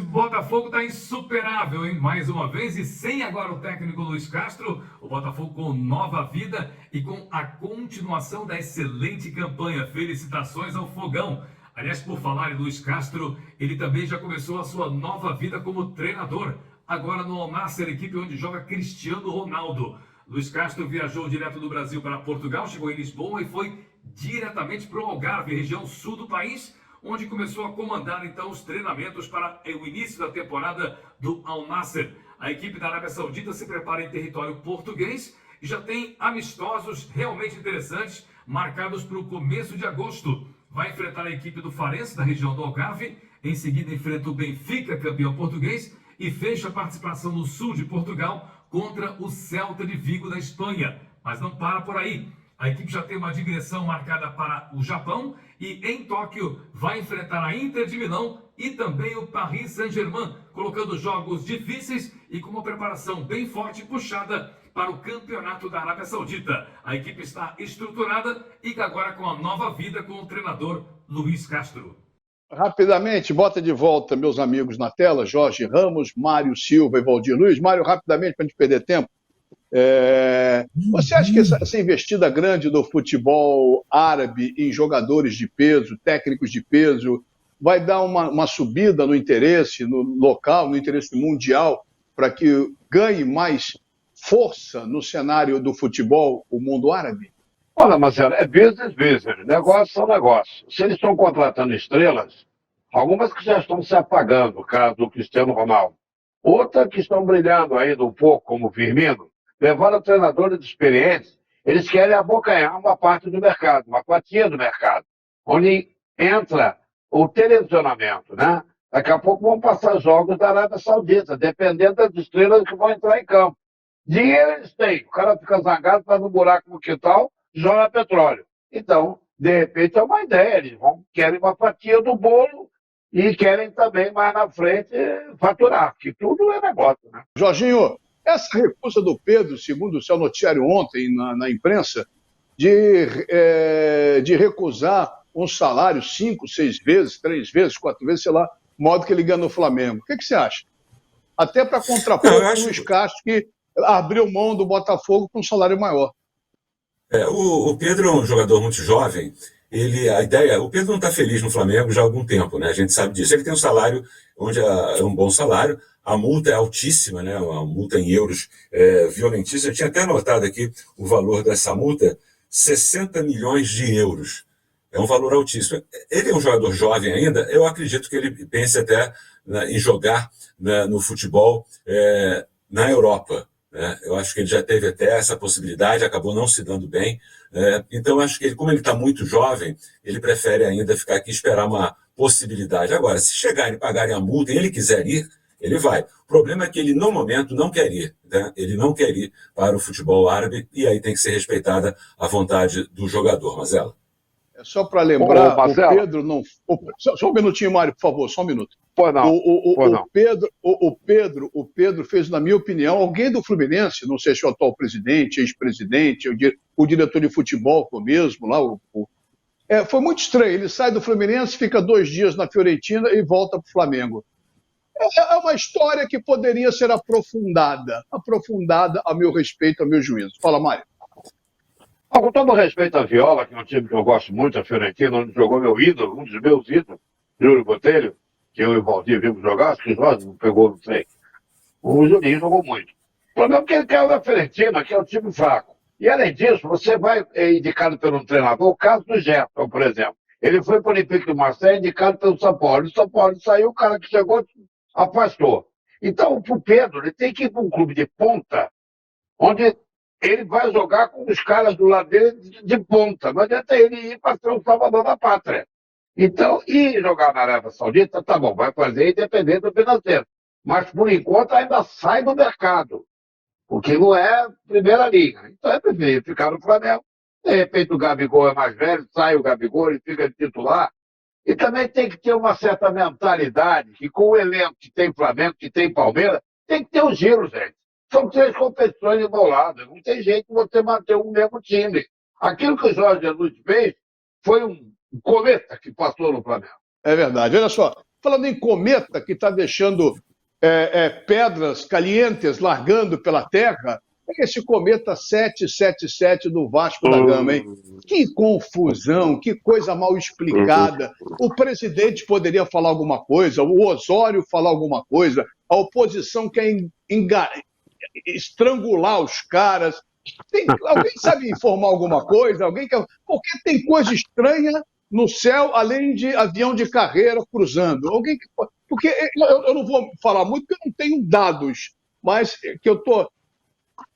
Speaker 13: O Botafogo está insuperável, hein? Mais uma vez, e sem agora o técnico Luiz Castro, o Botafogo com nova vida e com a continuação da excelente campanha. Felicitações ao Fogão. Aliás, por falar em Luiz Castro, ele também já começou a sua nova vida como treinador. Agora no Al Nassr, equipe onde joga Cristiano Ronaldo. Luiz Castro viajou direto do Brasil para Portugal, chegou em Lisboa e foi diretamente para o Algarve, região sul do país, onde começou a comandar então os treinamentos para o início da temporada do Al Nassr. A equipe da Arábia Saudita se prepara em território português e já tem amistosos realmente interessantes marcados para o começo de agosto. Vai enfrentar a equipe do Farense, da região do Algarve, em seguida enfrenta o Benfica, campeão português, e fecha a participação no sul de Portugal contra o Celta de Vigo da Espanha. Mas não para por aí. A equipe já tem uma digressão marcada para o Japão e em Tóquio vai enfrentar a Inter de Milão e também o Paris Saint-Germain, colocando jogos difíceis e com uma preparação bem forte e puxada para o campeonato da Arábia Saudita. A equipe está estruturada e agora com a nova vida com o treinador Luiz Castro.
Speaker 1: Rapidamente, bota de volta meus amigos na tela, Jorge Ramos, Mário Silva e Valdir Luiz. Mário, rapidamente, para a gente perder tempo. Você acha que essa investida grande do futebol árabe em jogadores de peso, técnicos de peso, vai dar uma subida no interesse no local, no interesse mundial, para que ganhe mais força no cenário do futebol, o mundo árabe?
Speaker 2: Olha, Marcelo, é business, negócio são negócio. Se eles estão contratando estrelas, algumas que já estão se apagando, o caso do Cristiano Ronaldo, outras que estão brilhando ainda um pouco, como o Firmino, levaram treinadores experientes, eles querem abocanhar uma parte do mercado, uma fatia do mercado, onde entra o televisionamento, né? Daqui a pouco vão passar jogos da Arábia Saudita, dependendo das estrelas que vão entrar em campo. Dinheiro eles têm, o cara fica zangado, faz um buraco no quintal, joga petróleo. Então, de repente, é uma ideia, eles querem uma fatia do bolo e querem também, mais na frente, faturar, porque tudo é negócio, né?
Speaker 1: Jorginho, essa recusa do Pedro, segundo o seu noticiário ontem na imprensa, de recusar um salário 5, 6 vezes, 3 vezes, 4 vezes, sei lá, modo que ele ganha no Flamengo. O que você acha? Até para contrapor o Luiz Castro, que abriu mão do Botafogo com um salário maior.
Speaker 4: O Pedro é um jogador muito jovem. O Pedro não está feliz no Flamengo já há algum tempo, né? A gente sabe disso. Ele tem um salário onde é um bom salário, a multa é altíssima, né? Uma multa em euros violentíssima. Eu tinha até anotado aqui o valor dessa multa, 60 milhões de euros. É um valor altíssimo. Ele é um jogador jovem ainda, eu acredito que ele pense até em jogar no futebol na Europa. Eu acho que ele já teve até essa possibilidade, acabou não se dando bem. Então, eu acho que como ele está muito jovem, ele prefere ainda ficar aqui e esperar uma possibilidade. Agora, se chegarem e pagarem a multa e ele quiser ir, ele vai. O problema é que ele, no momento, não quer ir. Né? Ele não quer ir para o futebol árabe e aí tem que ser respeitada a vontade do jogador. Marcelo?
Speaker 1: Só para lembrar, o Pedro não... Só um minutinho, Mário, por favor, só um minuto. O Pedro fez, na minha opinião, alguém do Fluminense, não sei se é o atual presidente, ex-presidente, o diretor de futebol mesmo, lá, foi muito estranho. Ele sai do Fluminense, fica 2 dias na Fiorentina e volta para o Flamengo. É uma história que poderia ser aprofundada a meu respeito, a meu juízo. Fala, Mário.
Speaker 2: Com todo respeito à Viola, que é um time que eu gosto muito, a Fiorentina, onde jogou meu ídolo, um dos meus ídolos, Júlio Botelho, que eu e o Valdir vimos jogar, acho que o Jorge não pegou, não sei. O Juninho jogou muito. O problema é que ele caiu da Fiorentina, que é um time fraco. E além disso, você vai indicado pelo treinador, o caso do Gerson, por exemplo. Ele foi para o Olympique de Marseille, indicado pelo São Paulo. O São Paulo saiu, o cara que chegou afastou. Então, para o Pedro, ele tem que ir para um clube de ponta, onde ele vai jogar com os caras do lado dele de ponta. Não adianta ele ir para ser o salvador da pátria. Então, ir jogar na Arábia Saudita, tá bom, vai fazer independente do financeiro. mas por enquanto ainda sai do mercado, porque não é primeira linha. Então é preferível ficar no Flamengo. De repente o Gabigol é mais velho, sai o Gabigol e fica de titular. E também tem que ter uma certa mentalidade que com o elenco que tem Flamengo, que tem Palmeiras, tem que ter o giro, gente. São 3 competições emboladas. Não tem jeito de você manter um mesmo time. Aquilo que o Jorge Jesus fez foi um cometa que passou no Flamengo.
Speaker 1: É verdade. Olha só, falando em cometa que está deixando pedras calientes largando pela terra, é esse cometa 777 do Vasco da Gama, hein? Que confusão, que coisa mal explicada. O presidente poderia falar alguma coisa, o Osório falar alguma coisa, a oposição quer estrangular os caras. Alguém sabe informar alguma coisa? Porque tem coisa estranha no céu, além de avião de carreira cruzando. Porque eu não vou falar muito, porque eu não tenho dados, mas que eu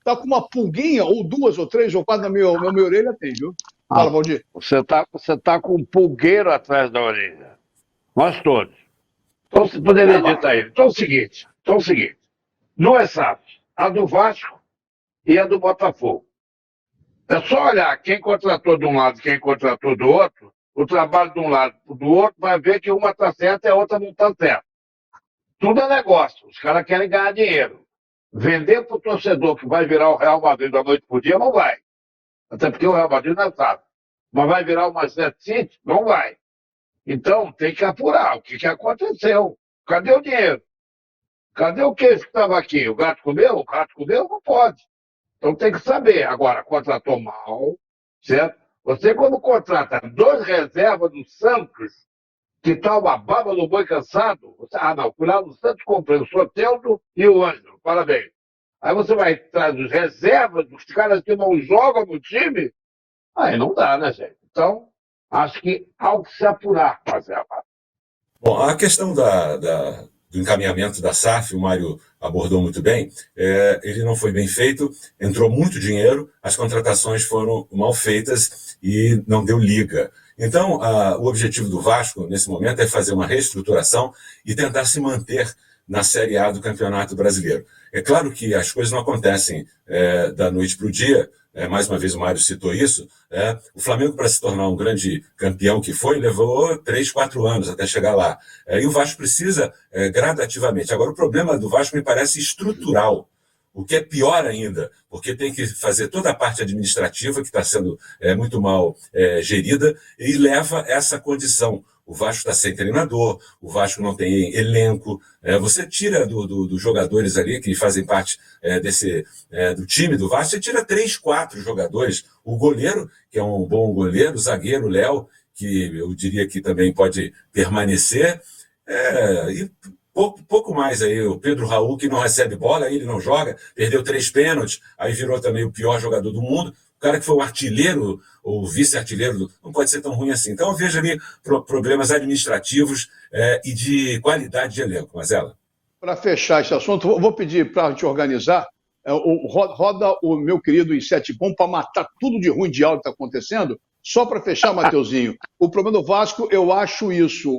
Speaker 1: tá com uma pulguinha, ou 2 ou 3 ou 4 na minha orelha, tem, viu? Fala, Valdir.
Speaker 2: Você tá com um pulgueiro atrás da orelha. Nós todos. Então você poderia dizer ele. Então é o seguinte. Não é SAF, a do Vasco e a do Botafogo. É só olhar quem contratou de um lado e quem contratou do outro, o trabalho de um lado e do outro, vai ver que uma está certa e a outra não está certa. Tudo é negócio. Os caras querem ganhar dinheiro. Vender para o torcedor que vai virar o Real Madrid da noite por dia, não vai. Até porque o Real Madrid não sabe. Mas vai virar o Manchester City? Não vai. Então, tem que apurar o que aconteceu. Cadê o dinheiro? Cadê o queijo que estava aqui? O gato comeu? O gato comeu? Não pode. Então tem que saber. Agora, contratou mal, certo? Você, quando contrata 2 reservas do Santos, que está uma baba no boi cansado, fui lá no Santos, comprei o Soteldo e o Ângelo, parabéns. Aí você vai trazer os reservas dos caras que não jogam no time, aí não dá, né, gente? Então, acho que há que se apurar, Marcelo.
Speaker 4: Bom, a questão do encaminhamento da SAF, o Mário abordou muito bem, ele não foi bem feito, entrou muito dinheiro, as contratações foram mal feitas e não deu liga. Então, o objetivo do Vasco, nesse momento, é fazer uma reestruturação e tentar se manter na Série A do Campeonato Brasileiro. É claro que as coisas não acontecem da noite para o dia, mais uma vez o Mário citou isso, o Flamengo, para se tornar um grande campeão que foi, levou 3, 4 anos até chegar lá. E o Vasco precisa gradativamente. Agora, o problema do Vasco me parece estrutural, o que é pior ainda, porque tem que fazer toda a parte administrativa, que está sendo muito mal gerida, e leva essa condição. O Vasco está sem treinador, o Vasco não tem elenco. Você tira dos jogadores ali que fazem parte do time do Vasco, você tira 3, 4 jogadores. O goleiro, que é um bom goleiro, o zagueiro, o Léo, que eu diria que também pode permanecer, e pouco mais aí, o Pedro Raul, que não recebe bola, aí ele não joga, perdeu 3 pênaltis, aí virou também o pior jogador do mundo. O cara que foi o artilheiro, ou vice-artilheiro, não pode ser tão ruim assim. Então eu vejo ali problemas administrativos e de qualidade de elenco. Marcelo?
Speaker 1: Para fechar esse assunto, vou pedir para a gente organizar, roda o meu querido Inset Bom para matar tudo de ruim de algo que está acontecendo. Só para fechar, Mateuzinho, o problema do Vasco, eu acho isso,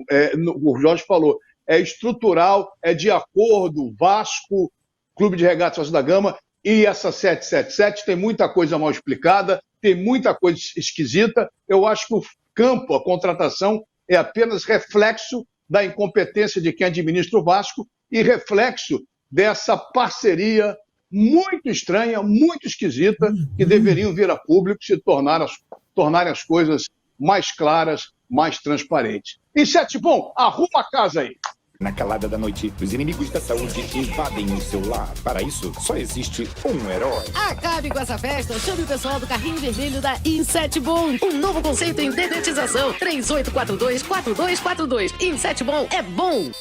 Speaker 1: o Jorge falou, é estrutural, é de acordo, Vasco, Clube de Regatas Vasco da Gama, e essa 777 tem muita coisa mal explicada, tem muita coisa esquisita. Eu acho que o campo, a contratação, é apenas reflexo da incompetência de quem administra o Vasco e reflexo dessa parceria muito estranha, muito esquisita, que deveriam vir a público se tornarem as coisas mais claras, mais transparentes. Inset Bom, arruma a casa aí.
Speaker 11: Na calada da noite, os inimigos da saúde invadem o seu lar. Para isso, só existe um herói.
Speaker 12: Acabe com essa festa, chame o pessoal do carrinho vermelho da Inset Bom. Um novo conceito em dedetização. 3842-4242. Inset Bom é bom.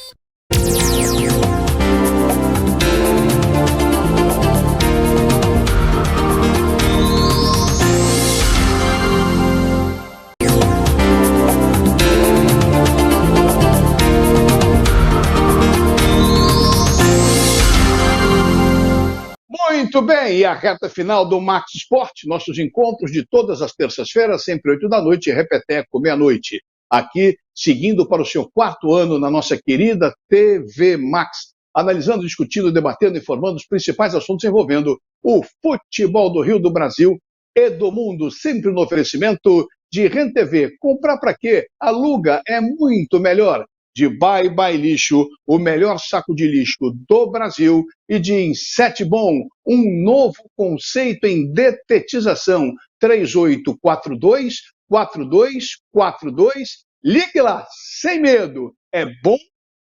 Speaker 1: Muito bem, e a reta final do Max Sport, nossos encontros de todas as terças-feiras, sempre 8 da noite, repeteco, meia-noite. Aqui, seguindo para o seu 4º ano na nossa querida TV Max, analisando, discutindo, debatendo, informando os principais assuntos envolvendo o futebol do Rio, do Brasil e do mundo, sempre no oferecimento de RenTV. Comprar para quê? Aluga, é muito melhor. De Bye Bye Lixo, o melhor saco de lixo do Brasil, e de Insetbom, um novo conceito em detetização. 3842-4242. Ligue lá, sem medo. É bom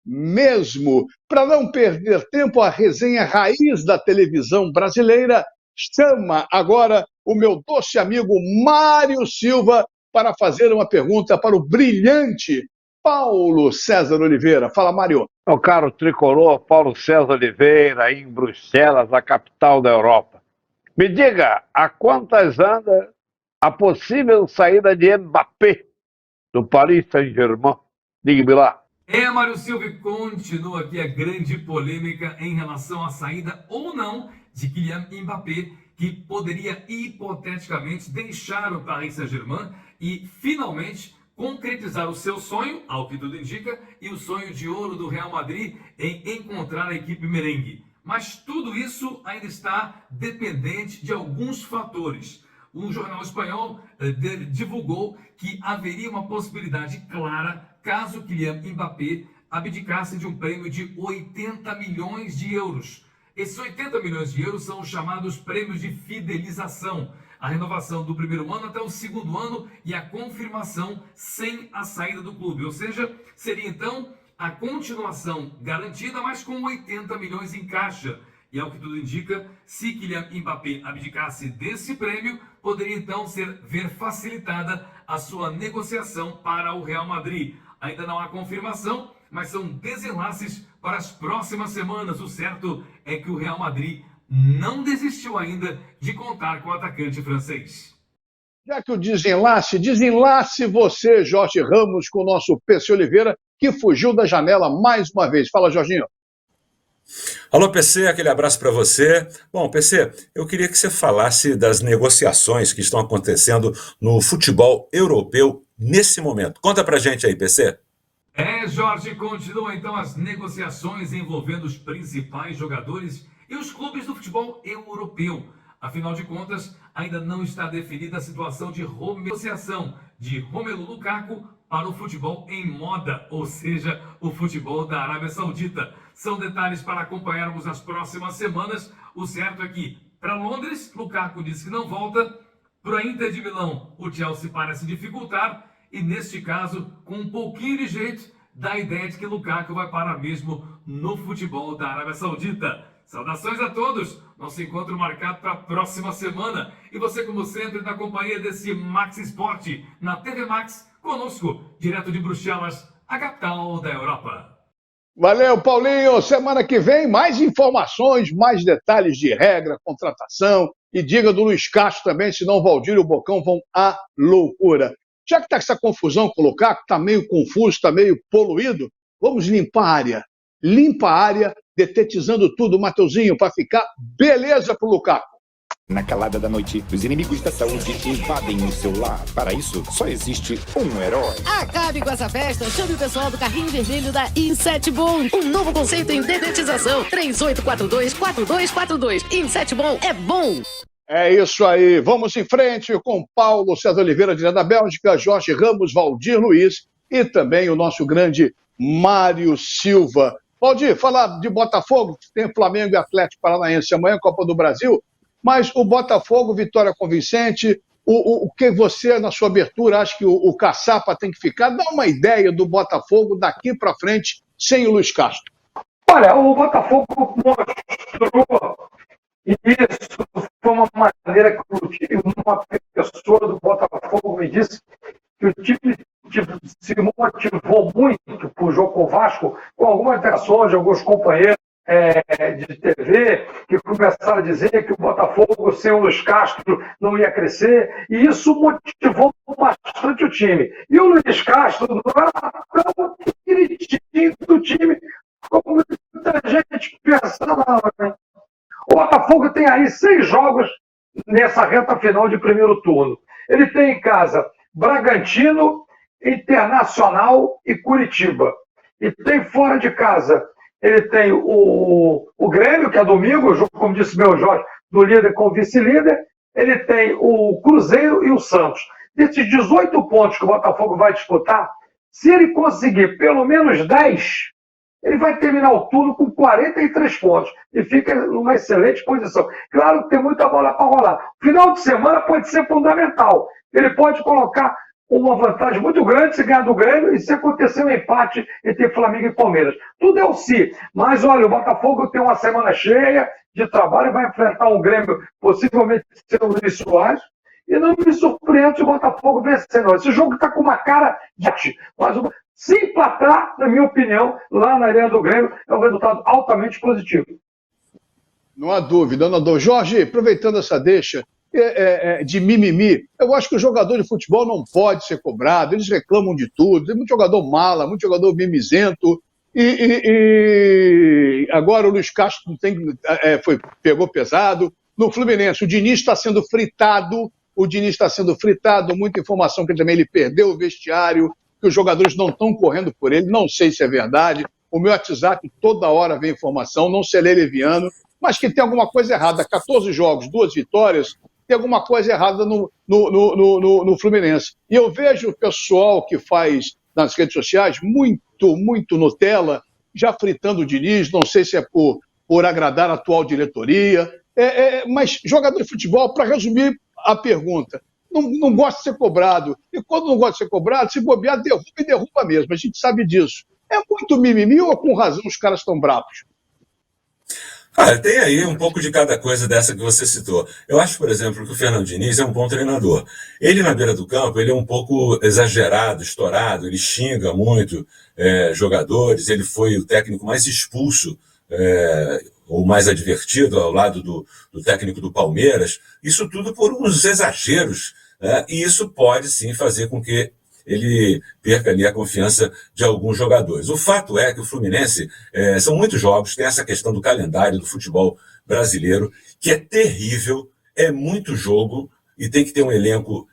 Speaker 1: mesmo. Para não perder tempo, a resenha raiz da televisão brasileira chama agora o meu doce amigo Mário Silva para fazer uma pergunta para o brilhante Paulo César Oliveira. Fala, Mário.
Speaker 2: Meu caro tricolor Paulo César Oliveira, em Bruxelas, a capital da Europa. Me diga, a quantas anda a possível saída de Mbappé do Paris Saint-Germain? Diga-me lá.
Speaker 13: Mário Silva, continua aqui a grande polêmica em relação à saída ou não de Kylian Mbappé, que poderia hipoteticamente deixar o Paris Saint-Germain e finalmente concretizar o seu sonho, ao que tudo indica, e o sonho de ouro do Real Madrid em encontrar a equipe merengue. Mas tudo isso ainda está dependente de alguns fatores. Um jornal espanhol divulgou que haveria uma possibilidade clara caso Kylian Mbappé abdicasse de um prêmio de 80 milhões de euros. Esses 80 milhões de euros são os chamados prêmios de fidelização. A renovação do primeiro ano até o segundo ano e a confirmação sem a saída do clube. Ou seja, seria então a continuação garantida, mas com 80 milhões em caixa. E ao que tudo indica, se Kylian Mbappé abdicasse desse prêmio, poderia então ver facilitada a sua negociação para o Real Madrid. Ainda não há confirmação, mas são desenlaces para as próximas semanas. O certo é que o Real Madrid não desistiu ainda de contar com o atacante francês.
Speaker 1: Já que o desenlace você, Jorge Ramos, com o nosso PC Oliveira, que fugiu da janela mais uma vez. Fala, Jorginho.
Speaker 4: Alô, PC, aquele abraço para você. Bom, PC, eu queria que você falasse das negociações que estão acontecendo no futebol europeu nesse momento. Conta pra gente aí, PC.
Speaker 13: Jorge, continua então as negociações envolvendo os principais jogadores e os clubes do futebol europeu. Afinal de contas, ainda não está definida a situação de negociação de Romelu Lukaku para o futebol em moda, ou seja, o futebol da Arábia Saudita. São detalhes para acompanharmos nas próximas semanas. O certo é que, para Londres, Lukaku disse que não volta. Para a Inter de Milão, o Chelsea parece dificultar. E neste caso, com um pouquinho de jeito, dá a ideia de que Lukaku vai parar mesmo no futebol da Arábia Saudita. Saudações a todos, nosso encontro marcado para a próxima semana. E você, como sempre, na companhia desse Max Sport, na TV Max, conosco, direto de Bruxelas, a capital da Europa.
Speaker 1: Valeu, Paulinho. Semana que vem, mais informações, mais detalhes de regra, contratação. E diga do Luiz Castro também, senão o Valdir e o Bocão vão à loucura. Já que está essa confusão com o Lukaku, está meio confuso, está meio poluído, vamos limpar a área. Limpa a área, detetizando tudo, Mateuzinho, para ficar beleza pro Lukaku.
Speaker 11: Na calada da noite, os inimigos da saúde invadem o seu lar. Para isso, só existe um herói.
Speaker 12: Acabe com essa festa, chame o pessoal do carrinho vermelho da Insetbom. Um novo conceito em dedetização. 3842-4242. Insetbom é bom.
Speaker 1: É isso aí. Vamos em frente com Paulo César Oliveira, direto da Bélgica, Jorge Ramos, Valdir Luiz e também o nosso grande Mário Silva. Valdir, falar de Botafogo, tem Flamengo e Atlético Paranaense amanhã, Copa do Brasil, mas o Botafogo, vitória convincente, o que você, na sua abertura, acha que o Caçapa tem que ficar? Dá uma ideia do Botafogo daqui para frente, sem o Luiz Castro.
Speaker 3: Olha, o Botafogo mostrou, e isso foi uma maneira que uma pessoa do Botafogo me disse, que o time se motivou muito para o jogo com o Vasco, com algumas interações de alguns companheiros de TV, que começaram a dizer que o Botafogo sem o Luiz Castro não ia crescer, e isso motivou bastante o time. E o Luiz Castro não era tão queridinho do time como muita gente pensava. O Botafogo tem aí 6 jogos nessa reta final de primeiro turno. Ele tem em casa Bragantino, Internacional e Curitiba. E tem fora de casa ele tem o Grêmio, que é domingo, o jogo, como disse meu Jorge, do líder com o vice-líder, ele tem o Cruzeiro e o Santos. Desses 18 pontos que o Botafogo vai disputar, se ele conseguir pelo menos 10, ele vai terminar o turno com 43 pontos e fica numa excelente posição. Claro que tem muita bola para rolar. Final de semana pode ser fundamental. Ele pode colocar uma vantagem muito grande se ganhar do Grêmio e se acontecer um empate entre Flamengo e Palmeiras. Tudo é o si. Mas, olha, o Botafogo tem uma semana cheia de trabalho, vai enfrentar um Grêmio, possivelmente sem o Luiz Soares, e não me surpreende se o Botafogo vencer, não. Esse jogo está com uma cara de... Mas se empatar, na minha opinião, lá na Arena do Grêmio, é um resultado altamente positivo.
Speaker 1: Não há dúvida, não há dúvida. Jorge, aproveitando essa deixa de mimimi, eu acho que o jogador de futebol não pode ser cobrado, eles reclamam de tudo, tem muito jogador mala, muito jogador mimizento, e agora o Luiz Castro pegou pesado. No Fluminense, o Diniz está sendo fritado, muita informação que também ele perdeu o vestiário, que os jogadores não estão correndo por ele, não sei se é verdade. O meu WhatsApp toda hora vem informação, não se lê leviano, mas que tem alguma coisa errada. 14 jogos, 2 vitórias, tem alguma coisa errada no Fluminense. E eu vejo o pessoal que faz nas redes sociais muito Nutella, já fritando o Diniz, não sei se é por agradar a atual diretoria, mas jogador de futebol, para resumir a pergunta, não gosta de ser cobrado. E quando não gosta de ser cobrado, se bobear, derruba mesmo. A gente sabe disso. É muito mimimi ou com razão os caras estão bravos?
Speaker 4: Tem aí um pouco de cada coisa dessa que você citou. Eu acho, por exemplo, que o Fernando Diniz é um bom treinador. Ele, na beira do campo, ele é um pouco exagerado, estourado, ele xinga muito jogadores, ele foi o técnico mais expulso, ou mais advertido ao lado do técnico do Palmeiras. Isso tudo por uns exageros, e isso pode, sim, fazer com que ele perca ali a confiança de alguns jogadores. O fato é que o Fluminense, são muitos jogos, tem essa questão do calendário do futebol brasileiro, que é terrível, é muito jogo, e tem que ter um elenco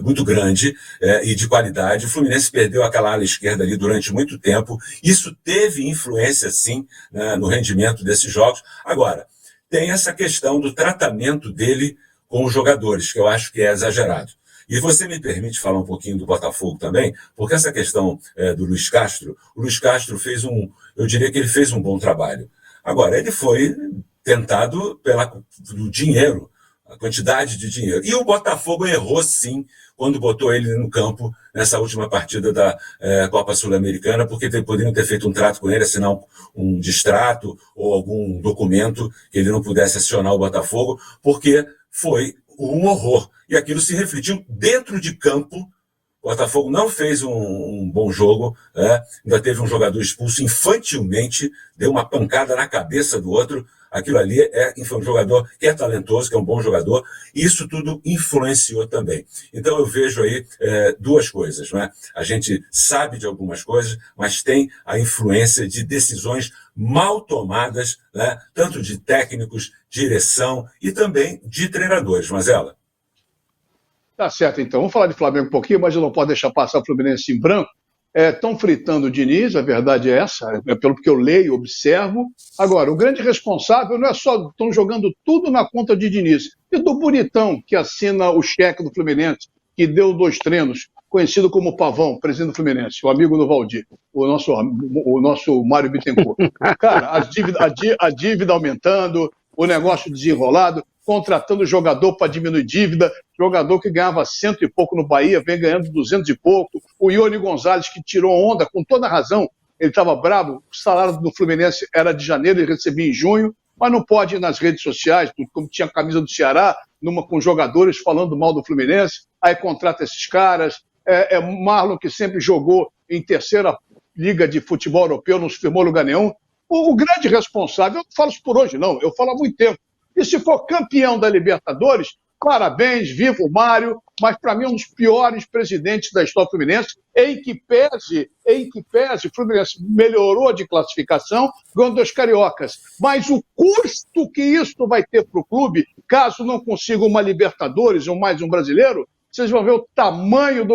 Speaker 4: muito grande e de qualidade. O Fluminense perdeu aquela ala esquerda ali durante muito tempo. Isso teve influência, sim, no rendimento desses jogos. Agora, tem essa questão do tratamento dele com os jogadores, que eu acho que é exagerado. E você me permite falar um pouquinho do Botafogo também, porque essa questão do Luiz Castro, o Luiz Castro eu diria que ele fez um bom trabalho. Agora, ele foi tentado pelo dinheiro, a quantidade de dinheiro. E o Botafogo errou, sim, quando botou ele no campo nessa última partida da Copa Sul-Americana, porque poderiam ter feito um trato com ele, assinar um distrato ou algum documento que ele não pudesse acionar o Botafogo, porque foi um horror. E aquilo se refletiu dentro de campo. O Botafogo não fez um bom jogo, ainda teve um jogador expulso infantilmente, deu uma pancada na cabeça do outro. Aquilo ali foi um jogador que é talentoso, que é um bom jogador, e isso tudo influenciou também. Então eu vejo aí duas coisas, não é? A gente sabe de algumas coisas, mas tem a influência de decisões mal tomadas, né? Tanto de técnicos, direção e também de treinadores. Mazela.
Speaker 1: Tá certo, então. Vamos falar de Flamengo um pouquinho, mas eu não posso deixar passar o Fluminense em branco. Estão fritando o Diniz, a verdade é essa, pelo que eu leio, observo. Agora, o grande responsável não é só estão jogando tudo na conta de Diniz, e do bonitão que assina o cheque do Fluminense, que deu 2 treinos, conhecido como Pavão, presidente do Fluminense, o amigo do Valdir, o nosso Mário Bittencourt. Cara, a dívida aumentando, o negócio desenrolado, contratando jogador para diminuir dívida, jogador que ganhava 100 e pouco no Bahia, vem ganhando 200 e pouco, o Ione Gonzalez, que tirou onda, com toda razão, ele estava bravo, o salário do Fluminense era de janeiro, ele recebia em junho, mas não pode ir nas redes sociais, como tinha a camisa do Ceará, com jogadores falando mal do Fluminense, aí contrata esses caras, Marlon, que sempre jogou em terceira liga de futebol europeu, não se firmou lugar nenhum. O grande responsável, eu não falo isso por hoje não, eu falo há muito tempo, e se for campeão da Libertadores, parabéns, viva o Mário, mas para mim é um dos piores presidentes da história do Fluminense, em que pese, o Fluminense melhorou de classificação, ganhando 2 cariocas. Mas o custo que isso vai ter para o clube, caso não consiga uma Libertadores ou mais um brasileiro, vocês vão ver o tamanho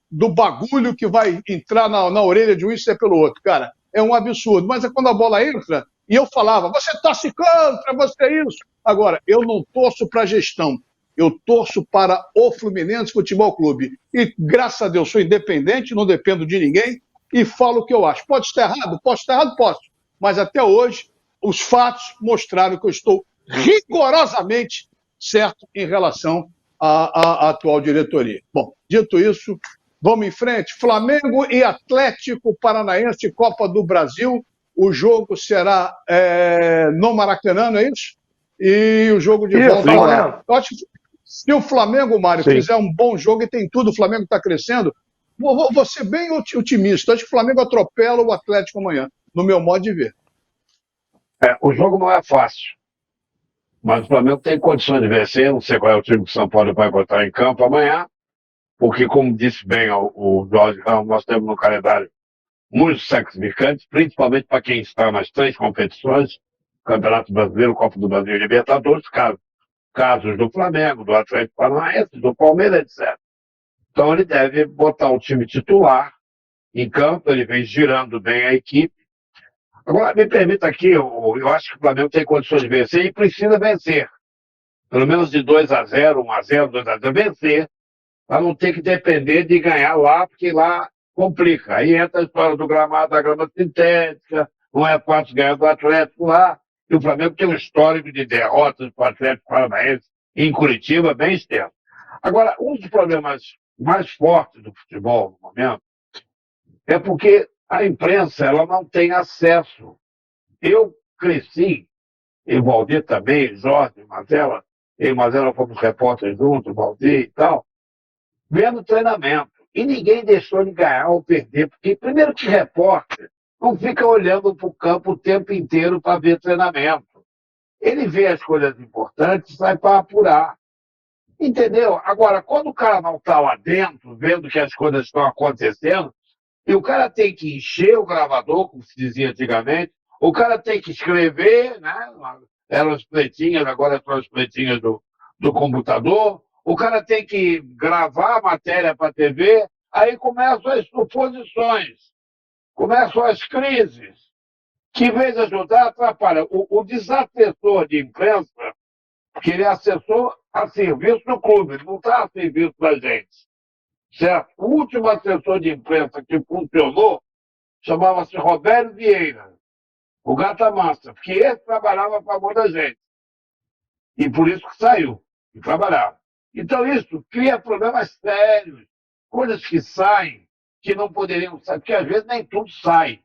Speaker 1: do bagulho que vai entrar na orelha de um e ser pelo outro. Cara, é um absurdo. Mas é quando a bola entra, e eu falava, você torce contra, você é isso. Agora, eu não torço para a gestão, eu torço para o Fluminense Futebol Clube. E, graças a Deus, sou independente, não dependo de ninguém, e falo o que eu acho. Pode estar errado? Posso estar errado? Posso. Mas até hoje, os fatos mostraram que eu estou rigorosamente certo em relação à atual diretoria. Bom, dito isso, vamos em frente. Flamengo e Atlético Paranaense, Copa do Brasil. O jogo será no Maracanã, não é isso? E o jogo de volta lá. Eu acho que se o Flamengo, Mário, fizer um bom jogo, e tem tudo, o Flamengo está crescendo, vou ser bem otimista. Acho que o Flamengo atropela o Atlético amanhã, no meu modo de ver.
Speaker 2: O jogo não é fácil, mas o Flamengo tem condições de vencer. Não sei qual é o time que o São Paulo vai botar em campo amanhã, porque, como disse bem o Jorge Ramos, nós temos no calendário muitos sacrificantes, principalmente para quem está nas 3 competições, Campeonato Brasileiro, Copa do Brasil e Libertadores, casos do Flamengo, do Atlético Paranaense, do Palmeiras, etc. Então ele deve botar o time titular em campo, ele vem girando bem a equipe. Agora, me permita aqui, eu acho que o Flamengo tem condições de vencer e precisa vencer. Pelo menos de 2-0, 1-0, 2-0, vencer, para não ter que depender de ganhar lá, porque lá complica. Aí entra a história do gramado, da grama sintética, não é fácil ganhar do Atlético lá. E o Flamengo tem um histórico de derrotas para o Atlético Paranaense em Curitiba bem extenso. Agora, um dos problemas mais fortes do futebol no momento é porque a imprensa ela não tem acesso. Eu cresci, e o Valdir também, Jorge, Mazella, eu e Mazella fomos repórteres juntos, o Valdir e tal, vendo treinamento. E ninguém deixou de ganhar ou perder, porque primeiro que repórter não fica olhando para o campo o tempo inteiro para ver treinamento. Ele vê as coisas importantes e sai para apurar. Entendeu? Agora, quando o cara não está lá dentro, vendo que as coisas estão acontecendo, e o cara tem que encher o gravador, como se dizia antigamente, o cara tem que escrever, né? Eram as pletinhas, agora são as pletinhas do computador, o cara tem que gravar a matéria para a TV, aí começam as suposições, começam as crises, que em vez de ajudar, atrapalha. O desassessor de imprensa, que ele é assessor a serviço do clube, ele não está a serviço da gente. Certo? O último assessor de imprensa que funcionou chamava-se Roberto Vieira, o Gata Massa, porque esse trabalhava a favor da gente. E por isso que saiu, e trabalhava. Então isso cria problemas sérios, coisas que saem, que não poderiam sair, porque às vezes nem tudo sai.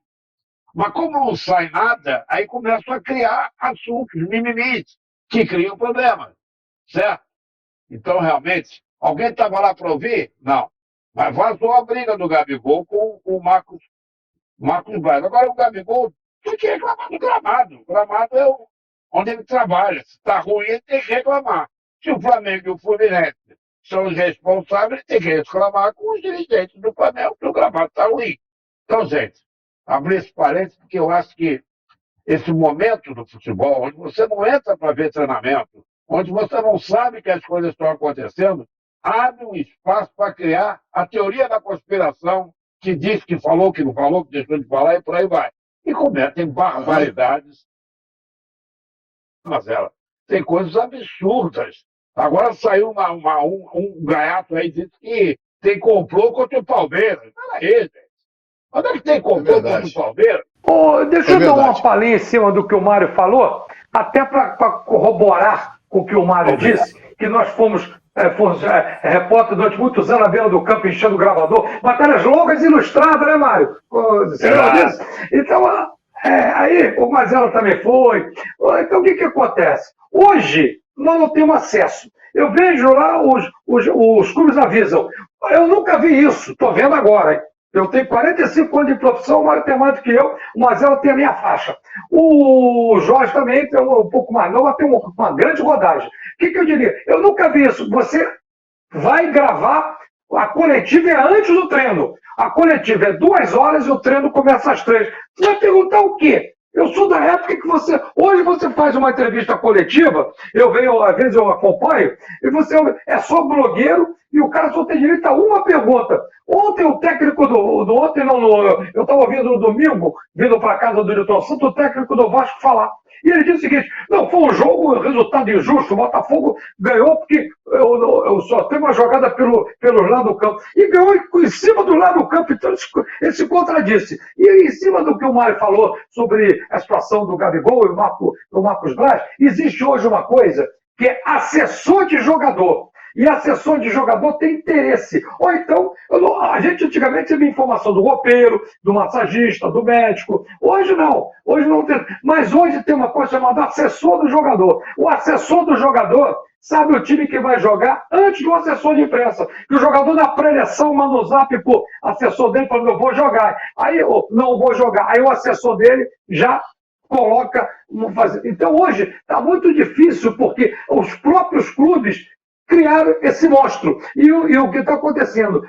Speaker 2: Mas como não sai nada, aí começam a criar assuntos, mimimis, que criam problemas. Certo? Então, realmente, alguém estava lá para ouvir? Não. Mas vazou a briga do Gabigol com o Marcos Braz. Agora o Gabigol tem que reclamar do gramado. O gramado é onde ele trabalha. Se está ruim, ele tem que reclamar. Se o Flamengo e o Fluminense são os responsáveis, ele tem que reclamar com os dirigentes do Flamengo, que o gramado está ruim. Então, gente, abrir esse parênteses, porque eu acho que esse momento do futebol, onde você não entra para ver treinamento, onde você não sabe que as coisas estão acontecendo, abre um espaço para criar a teoria da conspiração, que diz que falou, que não falou, que deixou de falar, e por aí vai. E cometem barbaridades. Mas tem coisas absurdas. Agora saiu um gaiato aí, disse que tem complô contra o Palmeiras. Peraí, gente. Onde é que tem complô contra o Palmeiras?
Speaker 3: Deixa eu dar uma palhinha em cima do que o Mário falou, até para corroborar com o que o Mário disse, que nós fomos repórter durante muitos anos na beira do campo, enchendo o gravador, matérias longas e ilustradas, né, Mário? Você lembra disso? Então, aí o Mazella também foi. Então, o que acontece? Hoje, nós não temos acesso. Eu vejo lá, os clubes avisam. Eu nunca vi isso, estou vendo agora, hein? Eu tenho 45 anos de profissão, o Mário tem mais do que eu, o Mazella tem a minha faixa. O Jorge também tem um pouco mais novo, mas tem uma grande rodagem. O que eu diria? Eu nunca vi isso. Você vai gravar, a coletiva é antes do treino. A coletiva é 2 horas e o treino começa às 3. Você vai perguntar o quê? Eu sou da época que hoje você faz uma entrevista coletiva, às vezes eu acompanho, e você é só blogueiro e o cara só tem direito a uma pergunta. Ontem o técnico eu estava ouvindo no domingo, vindo para casa do Nilton Santos, o técnico do Vasco falar. E ele disse o seguinte: não, foi um jogo, resultado injusto, o Botafogo ganhou porque eu só tenho uma jogada pelo lado do campo. E ganhou em cima do lado do campo, então ele se contradisse. E em cima do que o Mário falou sobre a situação do Gabigol e o Marcos Braz, existe hoje uma coisa que é assessor de jogador. E assessor de jogador tem interesse. Ou então, a gente antigamente recebia informação do roupeiro, do massagista, do médico. Hoje não tem. Mas hoje tem uma coisa chamada assessor do jogador. O assessor do jogador sabe o time que vai jogar antes do assessor de imprensa. Que o jogador na pré-eleção manda um zap pro assessor dele falando: eu vou jogar. Aí eu não vou jogar. Aí o assessor dele já coloca. Então hoje está muito difícil, porque os próprios clubes criaram esse monstro. E o que está acontecendo?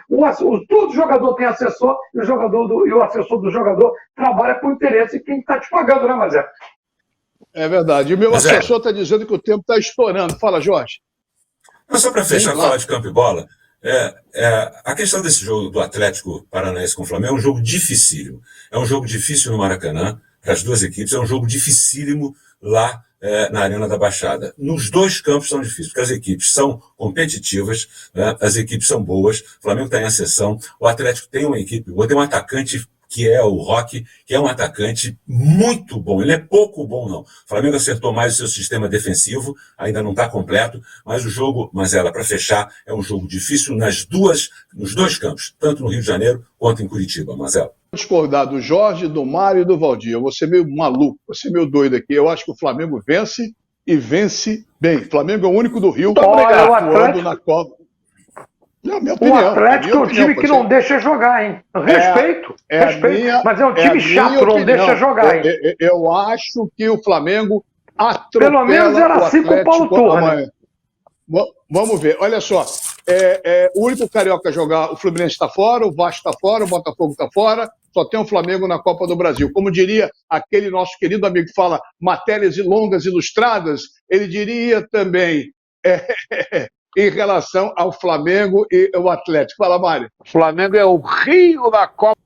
Speaker 3: Todo jogador tem assessor e o assessor do jogador trabalha por interesse de quem está te pagando, né, Mazé?
Speaker 1: É verdade. E o meu assessor está dizendo que o tempo está estourando. Fala, Jorge.
Speaker 4: Mas só para fechar, falar de campo e bola, a questão desse jogo do Atlético Paranaense com o Flamengo é um jogo dificílimo. É um jogo difícil no Maracanã, para as duas equipes, é um jogo dificílimo lá na Arena da Baixada. Nos dois campos são difíceis, porque as equipes são competitivas, né? As equipes são boas, o Flamengo está em ascensão, o Atlético tem uma equipe boa, tem um atacante que é o Roque, que é um atacante muito bom. Ele é pouco bom, não. O Flamengo acertou mais o seu sistema defensivo, ainda não está completo, mas o jogo, para fechar, é um jogo difícil nos dois campos, tanto no Rio de Janeiro quanto em Curitiba, Marcelo.
Speaker 1: Vou discordar do Jorge, do Mário e do Valdir. Eu vou ser meio maluco, vou ser meio doido aqui. Eu acho que o Flamengo vence e vence bem. O Flamengo é o único do Rio atuando na Copa. Não, minha opinião,
Speaker 3: o Atlético é um time que não deixa jogar, hein? Respeito. Mas é um time chato, não deixa jogar, hein?
Speaker 1: Eu acho que o Flamengo atropela.
Speaker 3: Pelo menos era assim com o Paulo Turra.
Speaker 1: Vamos ver, olha só. O único carioca a jogar, o Fluminense está fora, o Vasco está fora, o Botafogo está fora, só tem o Flamengo na Copa do Brasil. Como diria aquele nosso querido amigo que fala matérias longas ilustradas, ele diria também em relação ao Flamengo e o Atlético. Fala, Mário.
Speaker 2: O Flamengo é o Rio da Copa.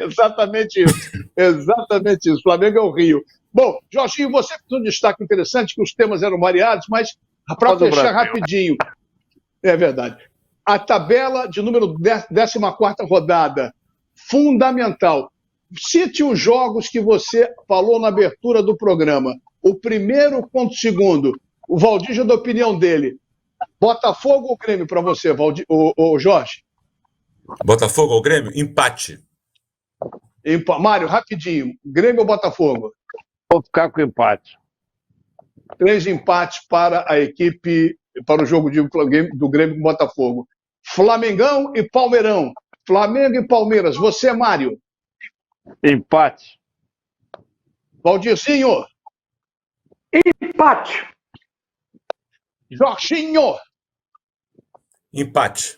Speaker 1: Exatamente isso. Exatamente isso. O Flamengo é o Rio. Bom, Jorginho, você fez um destaque interessante, que os temas eram variados, mas para fechar rapidinho, é verdade. A tabela de número 14ª rodada, fundamental. Cite os jogos que você falou na abertura do programa. O primeiro contra o segundo. O Valdir já deu a opinião dele. Botafogo ou Grêmio para você, Jorge?
Speaker 4: Botafogo ou Grêmio? Empate.
Speaker 1: Mário, rapidinho. Grêmio ou Botafogo?
Speaker 2: Vou ficar com empate.
Speaker 1: 3 empates para a equipe, para o jogo do Grêmio com Botafogo. Flamengão e Palmeirão. Flamengo e Palmeiras. Você, Mário?
Speaker 2: Empate.
Speaker 1: Valdirzinho?
Speaker 3: Empate.
Speaker 1: Jorginho?
Speaker 4: Empate.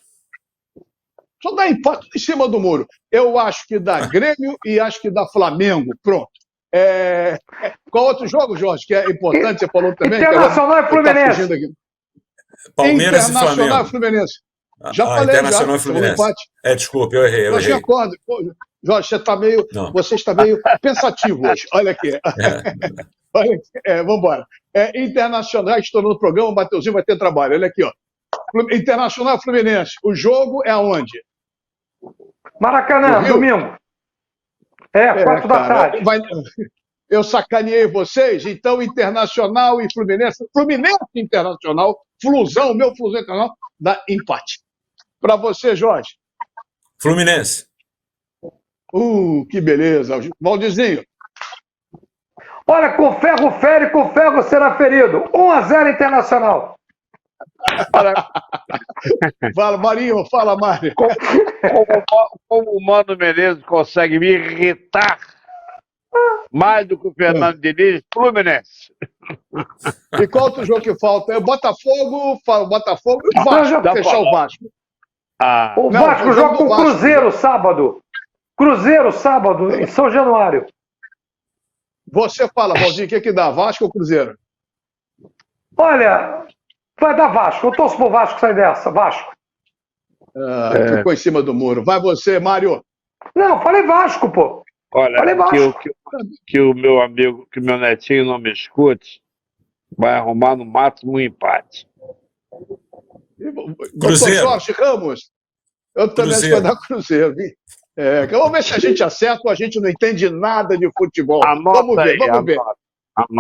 Speaker 1: Só dá empate em cima do muro. Eu acho que dá Grêmio e acho que dá Flamengo. Pronto. Qual outro jogo, Jorge, que é importante? Você falou também.
Speaker 3: Internacional e Fluminense.
Speaker 4: Palmeiras e Flamengo.
Speaker 1: Internacional e Fluminense. Já falei,
Speaker 4: Internacional e Fluminense. Desculpa, eu errei.
Speaker 1: Eu acordo. Jorge, você está meio pensativo hoje. Olha aqui. Olha aqui. Vamos embora. Internacional, estourou no programa, o Mateuzinho vai ter trabalho. Olha aqui, ó. Internacional e Fluminense. O jogo é aonde?
Speaker 3: Maracanã, domingo. 4 da tarde.
Speaker 1: Eu sacaneei vocês, então Internacional e Fluminense. Fluminense Internacional, Flusão, meu Flusão Internacional, dá empate. Para você, Jorge.
Speaker 4: Fluminense.
Speaker 1: Que beleza. Valdirzinho.
Speaker 3: Olha, com ferro fere, com ferro será ferido. 1-0 Internacional.
Speaker 1: Fala, Marinho, fala, Mário.
Speaker 2: Como o Mano Menezes consegue me irritar mais do que o Fernando Diniz, Fluminense.
Speaker 1: E qual outro jogo que falta? É o Botafogo e o Vasco, fechar o Vasco.
Speaker 3: O Vasco joga com o Cruzeiro sábado. Cruzeiro, sábado, em São Januário.
Speaker 1: Você fala, Valdir, o que dá? Vasco ou Cruzeiro?
Speaker 3: Olha, vai dar Vasco. Eu torço pro Vasco sair dessa. Vasco.
Speaker 1: Ficou em cima do muro. Vai você, Mário.
Speaker 3: Não, falei Vasco, pô.
Speaker 2: Olha,
Speaker 3: falei Vasco.
Speaker 2: que o meu amigo, que o meu netinho não me escute, vai arrumar no máximo um empate.
Speaker 1: Cruzeiro. Jorge Ramos. Eu também acho que vai dar Cruzeiro. Vamos ver se a gente acerta ou a gente não entende nada de futebol. Vamos ver.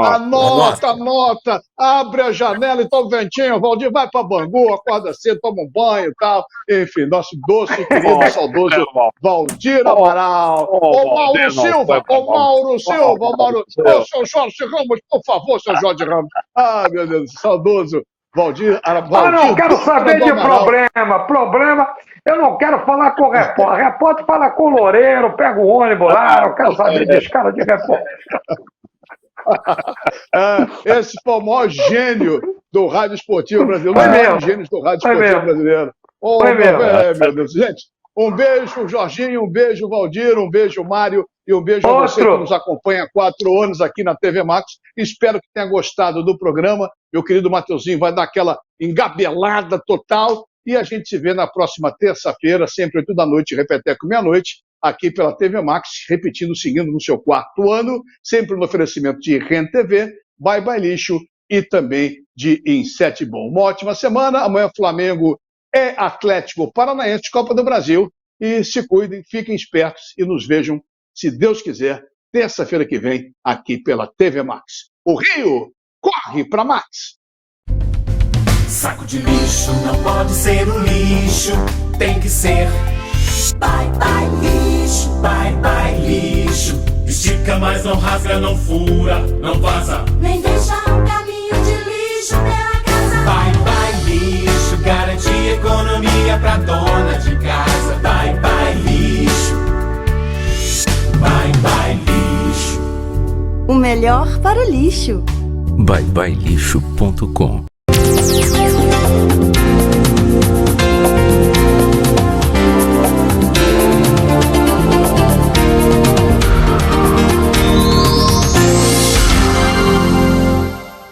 Speaker 1: Anota. Abre a janela e toma o ventinho. Valdir, vai pra Bangu, acorda cedo, toma um banho e tal. Enfim, nosso doce, querido, saudoso Valdir Amaral. Mauro Silva. Ô, seu Jorge Ramos, por favor, seu Jorge Ramos. Ah, meu Deus, saudoso Valdir.
Speaker 3: Eu não quero saber de problema. Eu não quero falar com o repórter. Repórter fala com o Loureiro, pega o ônibus lá. Eu quero saber desse cara de repórter.
Speaker 1: Esse foi o maior gênio do rádio esportivo brasileiro. Um dos maiores gênios do rádio esportivo brasileiro. Meu Deus. Gente, um beijo, Jorginho, um beijo, Valdir, um beijo, Mário, e um beijo a você que nos acompanha há 4 anos aqui na TV Max. Espero que tenha gostado do programa. Meu querido Mateuzinho vai dar aquela engabelada total. E a gente se vê na próxima terça-feira, sempre 8 da noite, repeteco meia-noite, aqui pela TV Max, repetindo, seguindo no seu 4º ano, sempre no oferecimento de REN TV, Bye Bye Lixo e também de Inset Bom. Uma ótima semana. Amanhã Flamengo é Atlético Paranaense, Copa do Brasil. E se cuidem, fiquem espertos e nos vejam, se Deus quiser, terça-feira que vem, aqui pela TV Max. O Rio corre para Max.
Speaker 8: Saco de lixo não pode ser um lixo, tem que ser bye bye lixo, bye bye lixo. Estica, mas não rasga, não fura, não vaza,
Speaker 9: nem deixa um caminho de lixo pela casa.
Speaker 8: Bye bye lixo, garante economia pra dona de casa. Bye bye lixo, bye bye lixo.
Speaker 10: O melhor para o lixo.
Speaker 14: byebyelixo.com